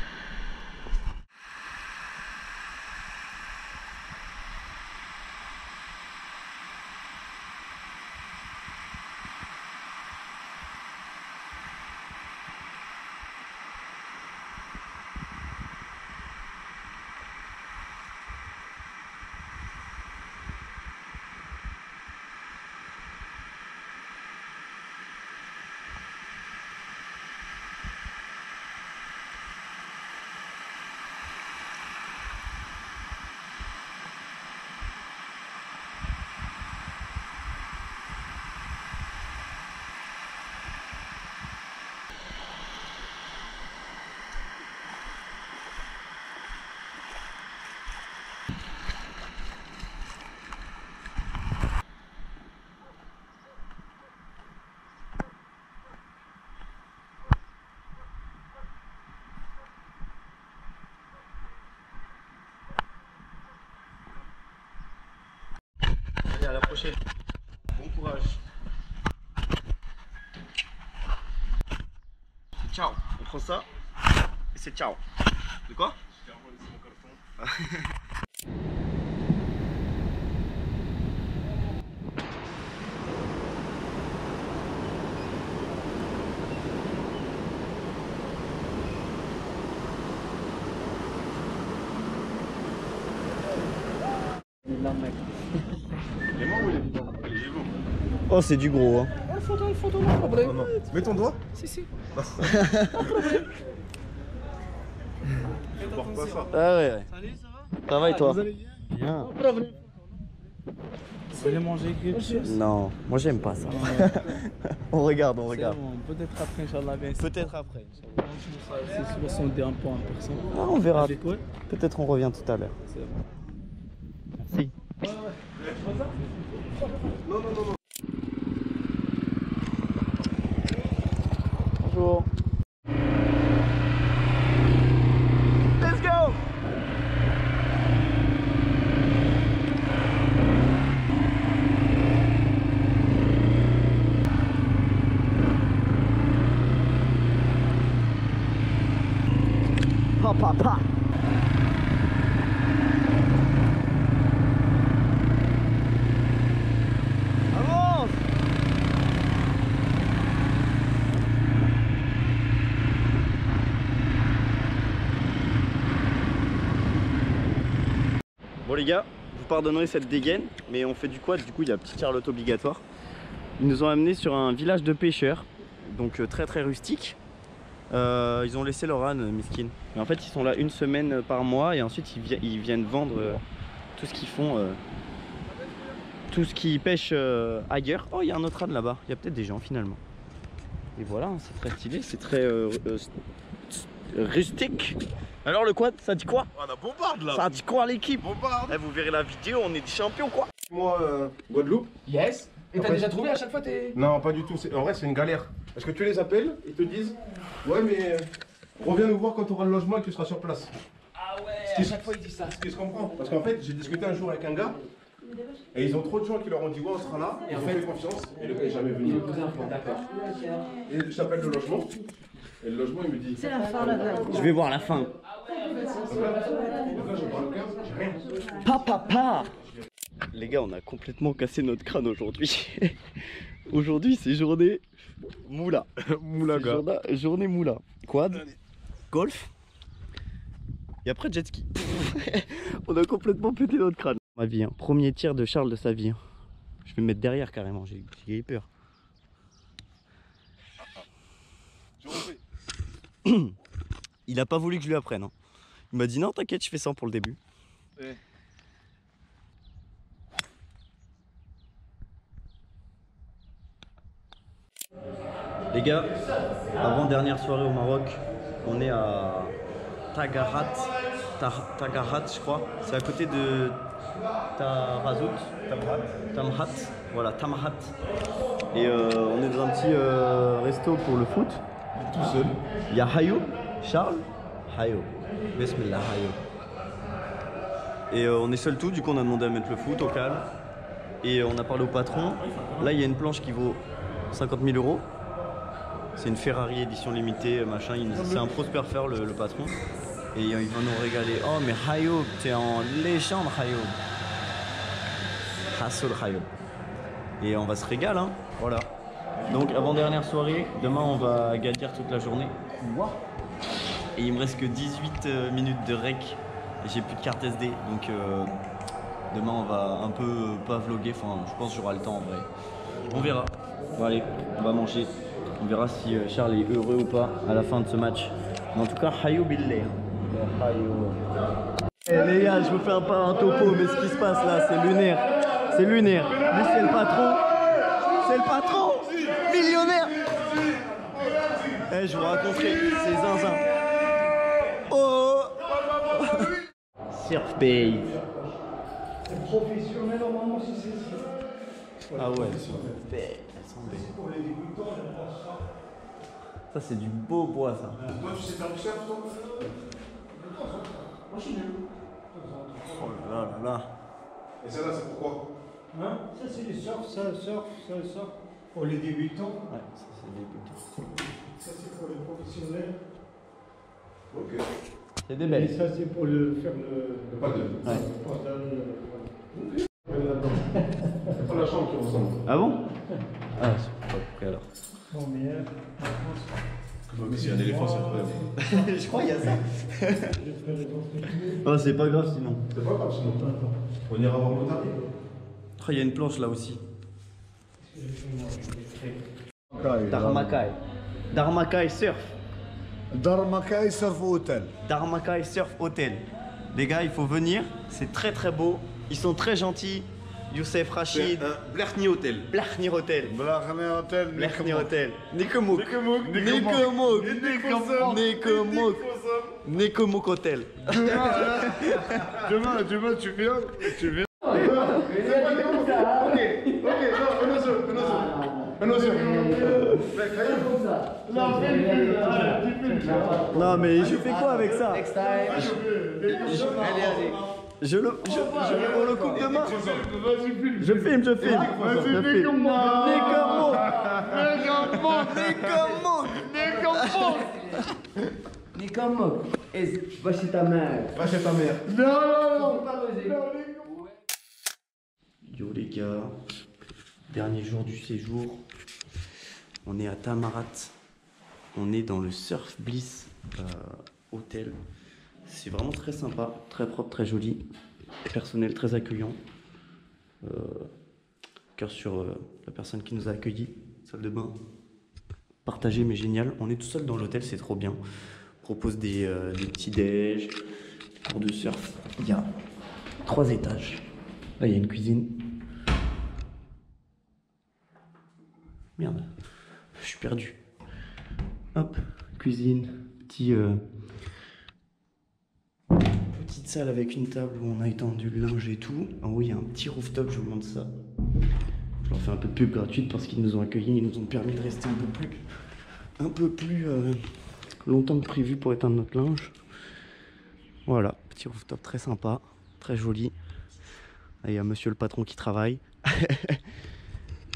Allez, à la prochaine. Bon courage. C'est ciao. On prend ça et c'est ciao. De quoi? Oh, c'est du gros. Hein. Une photo, non problème. Non. Mets ton doigt. Si. Pas de problème. Je porte pas ça. Ah ouais. Salut, ça va? Ça va et toi? Vous allez bien? Bien. Pas de problème. Vous allez manger quelque chose? Non, moi j'aime pas ça. On regarde. Bon, peut-être après, Inch'Allah. Peut-être après. C'est 61 points par personne. Ah, on verra. Avec quoi? Peut-être on revient tout à l'heure. C'est bon. Merci. Non. Bonjour. Let's go. Pa. Avance. Bon les gars, vous pardonnerez cette dégaine, mais on fait du quad, du coup il y a petite Charlotte obligatoire. Ils nous ont amenés sur un village de pêcheurs, donc très rustique. Ils ont laissé leur âne, miskin. Mais en fait ils sont là une semaine par mois et ensuite ils viennent vendre tout ce qu'ils font, tout ce qu'ils pêchent ailleurs. Oh, il y a un autre âne là-bas, il y a peut-être des gens finalement. Et voilà, c'est très stylé, c'est très rustique. Alors le quad, ça dit quoi? On a bombarde là. Ça dit quoi à l'équipe? Bombarde. Eh, vous verrez la vidéo, on est des champions quoi. Moi, Guadeloupe. Yes. Et t'as Après, déjà trouvé à chaque fois tes... Non, pas du tout. En vrai, c'est une galère. Parce que tu les appelles, ils te disent ouais, mais reviens nous voir quand tu auras le logement et que tu seras sur place. Ah ouais, à chaque fois ils disent ça. Ce qui se comprend. Parce qu'en fait, j'ai discuté un jour avec un gars et ils ont trop de gens qui leur ont dit ouais, on sera là. Et en fait, confiance. Et le gars est jamais venu. D'accord. Et j'appelle le logement. Et le logement, il me dit. C'est la fin là. Je vais voir la fin. Donc là, je prends le 15, j'ai rien. Papa. Les gars, on a complètement cassé notre crâne aujourd'hui. Aujourd'hui, c'est journée moula. Moulaga. Journée moula. Quad, golf et après jet ski. On a complètement pété notre crâne. Ma vie, hein. Premier tir de Charles de sa vie. Hein. Je vais me mettre derrière carrément, j'ai peur. Il a pas voulu que je lui apprenne. Hein. Il m'a dit non, t'inquiète, je fais ça pour le début. Ouais. Les gars, avant-dernière soirée au Maroc, on est à Tagarat, je crois. C'est à côté de Tamhat. Voilà, Tamhat. Et on est dans un petit resto pour le foot. Tout seul. Il y a Hayo, Charles. Hayo. Bismillah, Hayo. Et on est seul tout, du coup on a demandé à mettre le foot au calme. Et on a parlé au patron. Là il y a une planche qui vaut 50 000 €. C'est une Ferrari édition limitée, machin. C'est un prosperfer le patron. Et il va nous régaler. Oh mais Hayo, t'es en légende Hayo. Hassoul Hayo. Et on va se régaler, hein. Voilà. Donc avant-dernière soirée, demain on va Agadir toute la journée. Et il me reste que 18 minutes de rec. Et j'ai plus de carte SD. Donc demain on va un peu pas vlogger. Enfin je pense que j'aurai le temps en vrai. On verra. Bon allez, on va manger. On verra si Charles est heureux ou pas à la fin de ce match. Mais en tout cas, Hayo Billet. Eh les gars, je vous fais pas un topo, mais ce qui se passe là, c'est lunaire. C'est lunaire. Lui, c'est le patron. C'est le patron. Millionnaire. Eh, je vous raconterai. C'est zinzin. Oh. Surf Bay. C'est professionnel normalement si c'est ça. Ah ouais, elles sont belles. Ça c'est du beau bois ça. Toi tu sais faire du surf toi? Moi je suis nul. Oh là là là. Et celle-là c'est pourquoi? Hein? Ça c'est du surf, ça surf. Pour les débutants. Ouais, ça c'est les débutants. Ça c'est pour les professionnels. Ok. C'est des belles. Et ça c'est pour faire le paddle. Ouais. C'est pas la chambre qui ressemble. Ah bon? Ah, c'est pas compris alors. Non mais mais s'il y a un éléphant, c'est incroyable. Je crois qu'il y a ça. Oh, c'est pas grave sinon. C'est pas grave sinon. On ira voir le tarif. Oh, il y a une planche là aussi. Dharmakai Surf. Dharmakai Surf Hotel. Dharmakai Surf Hotel. Les gars, il faut venir. C'est très très beau. Ils sont très gentils. Youssef Rachid. Blachni Hotel. Blachni Hotel. Blachni Hotel. Blachni Hotel. Nekomouk. Nekomouk Hotel. Demain tu viens. Ok, Non mais je fais quoi avec ça? On le coupe demain. Je filme. Nekomouk. Va chez ta mère. Va chez ta mère. Non. Yo les gars, dernier jour du séjour. On est à Tamarat. On est dans le Surf Bliss Hôtel. C'est vraiment très sympa, très propre, très joli. Personnel très accueillant. Cœur sur la personne qui nous a accueillis. Salle de bain partagée mais génial. On est tout seul dans l'hôtel, c'est trop bien. On propose des petits déj, cours de surf. Il y a 3 étages. Là il y a une cuisine. Merde, je suis perdu. Hop, cuisine, petite salle avec une table où on a étendu le linge et tout. En haut, il y a un petit rooftop, je vous montre ça. Je leur fais un peu de pub gratuite parce qu'ils nous ont accueillis, ils nous ont permis de rester un peu plus longtemps que prévu pour éteindre notre linge. Voilà, petit rooftop très sympa, très joli. Là, il y a monsieur le patron qui travaille.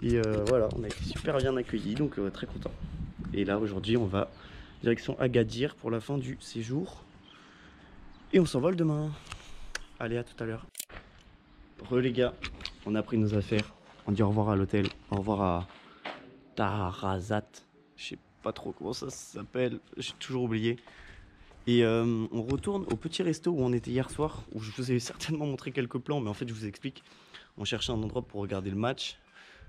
Et voilà, on a été super bien accueillis, donc très content. Et là, aujourd'hui, on va direction Agadir pour la fin du séjour. Et on s'envole demain. Allez, à tout à l'heure. Les gars, On a pris nos affaires. On dit au revoir à l'hôtel. Au revoir à Tarazat. Je sais pas trop comment ça s'appelle. J'ai toujours oublié. Et on retourne au petit resto où on était hier soir. Où je vous ai certainement montré quelques plans. Mais en fait, je vous explique. On cherchait un endroit pour regarder le match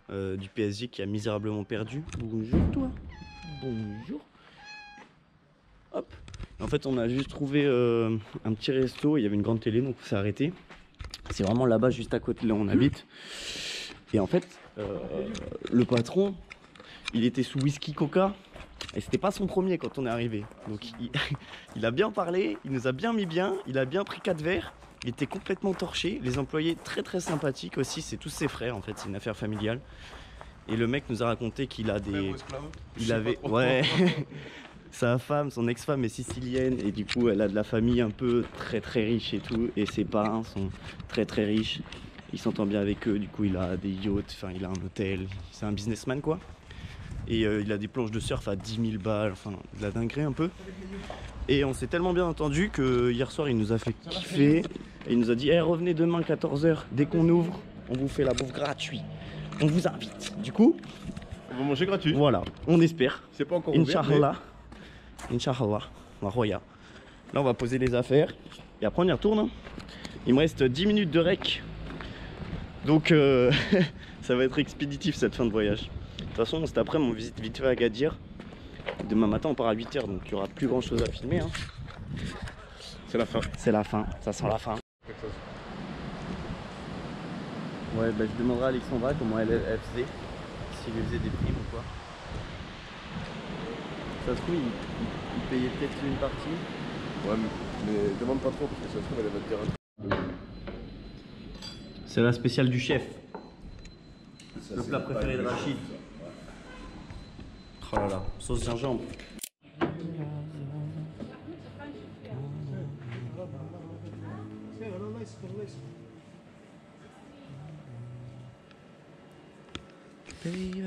du PSG qui a misérablement perdu. Bonjour toi. Bonjour. Hop. En fait, on a juste trouvé un petit resto. Il y avait une grande télé, donc on s'est arrêté. C'est vraiment là-bas, juste à côté de là où on habite. Et en fait, le patron, il était sous whisky coca. Et c'était pas son premier quand on est arrivé. Donc il a bien parlé, il nous a bien mis bien, il a bien pris 4 verres. Il était complètement torché. Les employés très très sympathiques aussi. C'est tous ses frères en fait, c'est une affaire familiale. Et le mec nous a raconté qu'il a des... Il avait... Ouais. Sa femme, son ex-femme est sicilienne et du coup elle a de la famille un peu très très riche et tout. Et ses parents sont très très riches. Il s'entend bien avec eux, du coup il a des yachts, enfin il a un hôtel. C'est un businessman quoi. Et il a des planches de surf à 10 000 balles, enfin de la dinguerie un peu. Et on s'est tellement bien entendu que hier soir il nous a fait kiffer. Et il nous a dit hey, revenez demain 14 h, dès qu'on ouvre, on vous fait la bouffe gratuite. On vous invite. Du coup, on va manger gratuit. Voilà, on espère. C'est pas encore Inch'Allah. Inch'Allah, la Roya. Là on va poser les affaires et après on y retourne. Hein. Il me reste 10 minutes de rec. Donc ça va être expéditif cette fin de voyage. De toute façon cet après-midi on visite vite fait Agadir. Demain matin on part à 8 h donc il n'y aura plus grand chose à filmer. Hein. C'est la fin. C'est la fin, ça sent la fin. Ouais bah je demanderai à Alexandra comment elle faisait. S'il lui faisait des primes ou quoi. Ça se trouve, il payait peut-être une partie. Ouais, mais demande pas trop parce que ça se trouve, elle va te dire un truc. C'est la spéciale du chef. Le plat préféré de Rachid. Oh là là, sauce gingembre. Baby,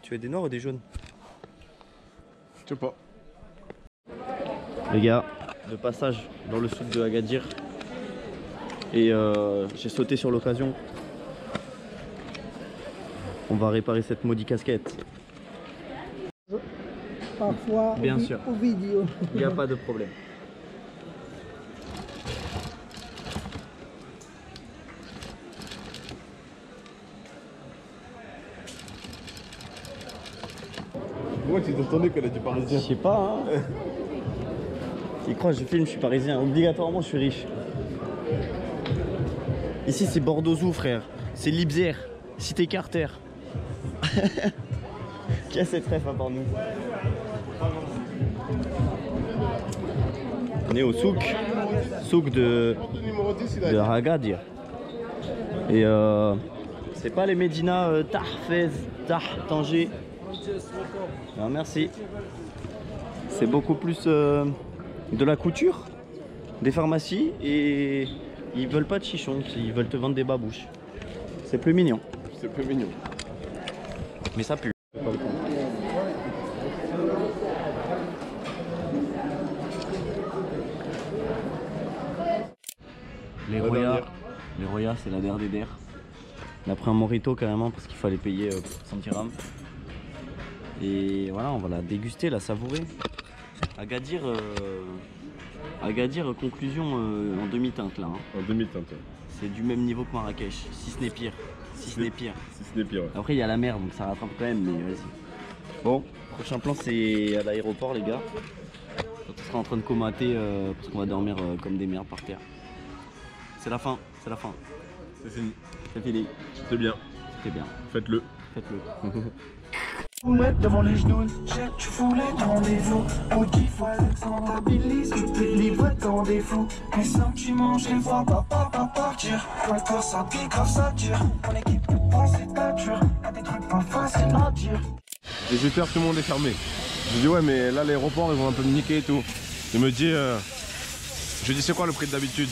tu veux des noirs ou des jaunes? Je sais pas. Les gars, de passage dans le souk de Agadir. Et j'ai sauté sur l'occasion. On va réparer cette maudite casquette. Parfois, bien sûr. Aux vidéos. Il n'y a pas de problème. Moi, tu t'entendais qu'elle a dit parisien. Je sais pas, hein. S'il croit que je filme, je suis parisien. Obligatoirement, je suis riche. Ici, c'est Bordeaux-Zou, frère. C'est Libzer. Cité Carter. Qui a cette ref à part nous? On est au souk. Souk de Agadir. Et c'est pas les Médina Fez, Tanger. Non, merci. C'est beaucoup plus de la couture, des pharmacies et ils veulent pas de chichons, ils veulent te vendre des babouches. C'est plus mignon. C'est plus mignon. Mais ça pue. Les Roya, c'est la der des der. On a pris un morito carrément parce qu'il fallait payer 100 dirhams. Et voilà, on va la déguster, la savourer. Agadir, conclusion en demi-teinte là. Hein. En demi-teinte. Ouais. C'est du même niveau que Marrakech, si ce n'est pire. Si ce n'est pire. Si ce n'est pire, ouais. Après il y a la mer donc ça rattrape quand même, mais vas-y. Bon, prochain plan c'est à l'aéroport les gars. On sera en train de comater parce qu'on va dormir comme des merdes par terre. C'est la fin, c'est la fin. C'est fini. C'est fini. C'était bien. C'était bien. Faites-le. Faites-le. Vous mettre devant les genoux, tu voulais rendez-vous. Au kiff, Alexandre habilise, tu te livres dans des fous. Les sentiments, je les vois pas partir. Quand le corps ça pique, grave ça tire. Mon équipe peut penser ta dure. Y'a des trucs pas faciles à dire. 18 h, tout le monde est fermé. Je dis ouais, mais là l'aéroport ils vont un peu me niquer et tout. Il me dit, je lui dis c'est quoi le prix d'habitude?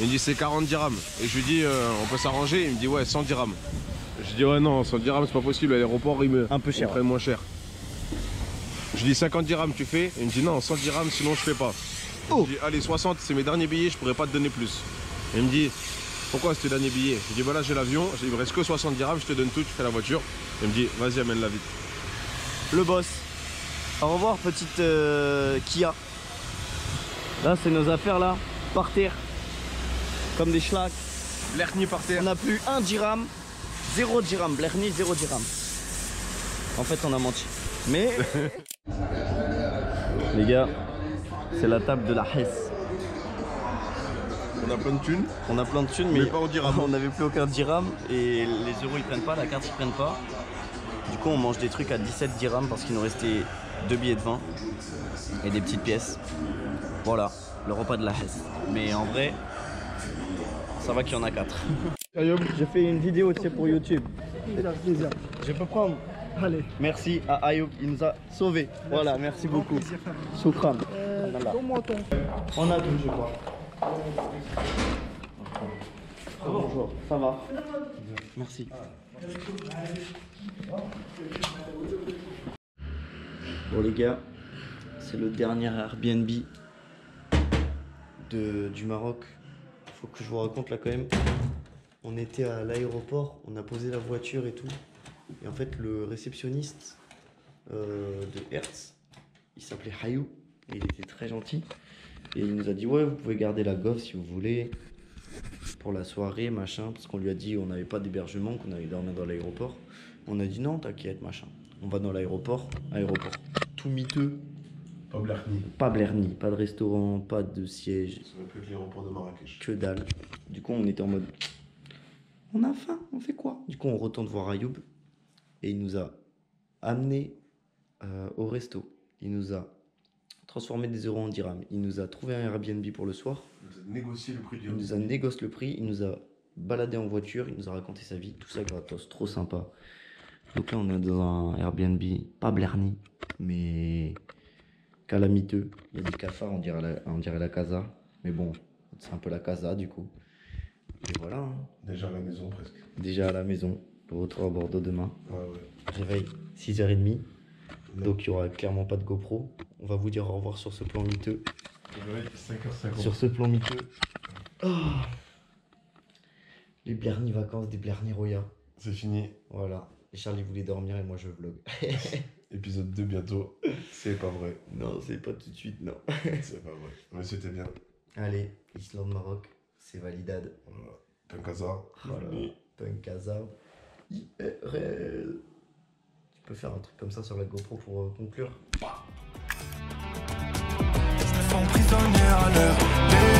Il me dit c'est 40 dirhams. Et je lui dis on peut s'arranger. Il me dit ouais 100 dirhams. Je dis ouais non 100 dirhams c'est pas possible, à l'aéroport il me... Un peu cher. Après moins cher. Je dis 50 dirhams tu fais? Il me dit non 100 dirhams sinon je fais pas. Oh. Je dis allez 60 c'est mes derniers billets, je pourrais pas te donner plus. Et il me dit, pourquoi c'était le dernier billet? Je lui dis, voilà, j'ai l'avion, il me reste que 60 dirhams, je te donne tout, tu fais la voiture. Il me dit, vas-y, amène-la vite. Le boss. Au revoir, petite Kia. Là, c'est nos affaires là, par terre. Comme des schlacks. Blerni par terre. On n'a plus 1 dirham, 0 dirham. Blerni, 0 dirham. En fait, on a menti. Mais. Les gars, c'est la table de la Hesse. On a plein de thunes. On a plein de thunes, mais pas au dirham. On n'avait plus aucun dirham et les euros ils prennent pas, la carte ils prennent pas. Du coup, on mange des trucs à 17 dirhams parce qu'il nous restait 2 billets de 20 et des petites pièces. Voilà, le repas de la Hesse. Mais en vrai, ça va qu'il y en a 4. J'ai fait une vidéo, tu sais, pour YouTube. Je peux prendre? Allez. Merci à Ayoub, il nous a sauvés. Voilà, merci beaucoup. Soukran. On a tout, je crois. Bonjour, ça va? Merci. Bon les gars, c'est le dernier Airbnb du Maroc. Faut que je vous raconte là quand même. On était à l'aéroport, on a posé la voiture et tout. Et en fait le réceptionniste de Hertz, il s'appelait Hayou. Et il était très gentil. Et il nous a dit ouais, vous pouvez garder la goffe si vous voulez pour la soirée machin, parce qu'on lui a dit on n'avait pas d'hébergement, qu'on allait dormir dans l'aéroport. On a dit non, t'inquiète machin. On va dans l'aéroport, tout miteux. Pas Blerni, pas de restaurant, pas de siège. Ça va plus que l'aéroport de Marrakech. Que dalle. Du coup on était en mode on a faim, on fait quoi? Du coup on retourne voir Ayoub et il nous a amené au resto. Il nous a transformé des euros en dirhams. Il nous a trouvé un Airbnb pour le soir. Il nous a négocié le prix du Il nous a négocié le prix. Il nous a baladé en voiture. Il nous a raconté sa vie. Tout ça gratos. Trop sympa. Donc là, on est dans un Airbnb, pas Blerni, mais calamiteux. Il y a des cafards, on dirait la casa. Mais bon, c'est un peu la casa du coup. Et voilà. Hein. Déjà à la maison presque. Déjà à la maison. Le retour à Bordeaux demain. Ouais. Réveil 6h30. Donc il n'y aura clairement pas de GoPro. On va vous dire au revoir sur ce plan miteux. Ouais, 5h50. Sur ce plan miteux. Oh. Les Blerni vacances des Blerni Roya. C'est fini. Voilà. Et Charlie voulait dormir et moi je vlog. Épisode 2 bientôt. C'est pas vrai. Non, c'est pas tout de suite, non. C'est pas vrai. Mais c'était bien. Allez, Islande Maroc, c'est validade. Voilà. Tankazar. Voilà. Tankazar. IRL. Tu peux faire un truc comme ça sur la GoPro pour conclure. Je me sens prisonnier à l'heure.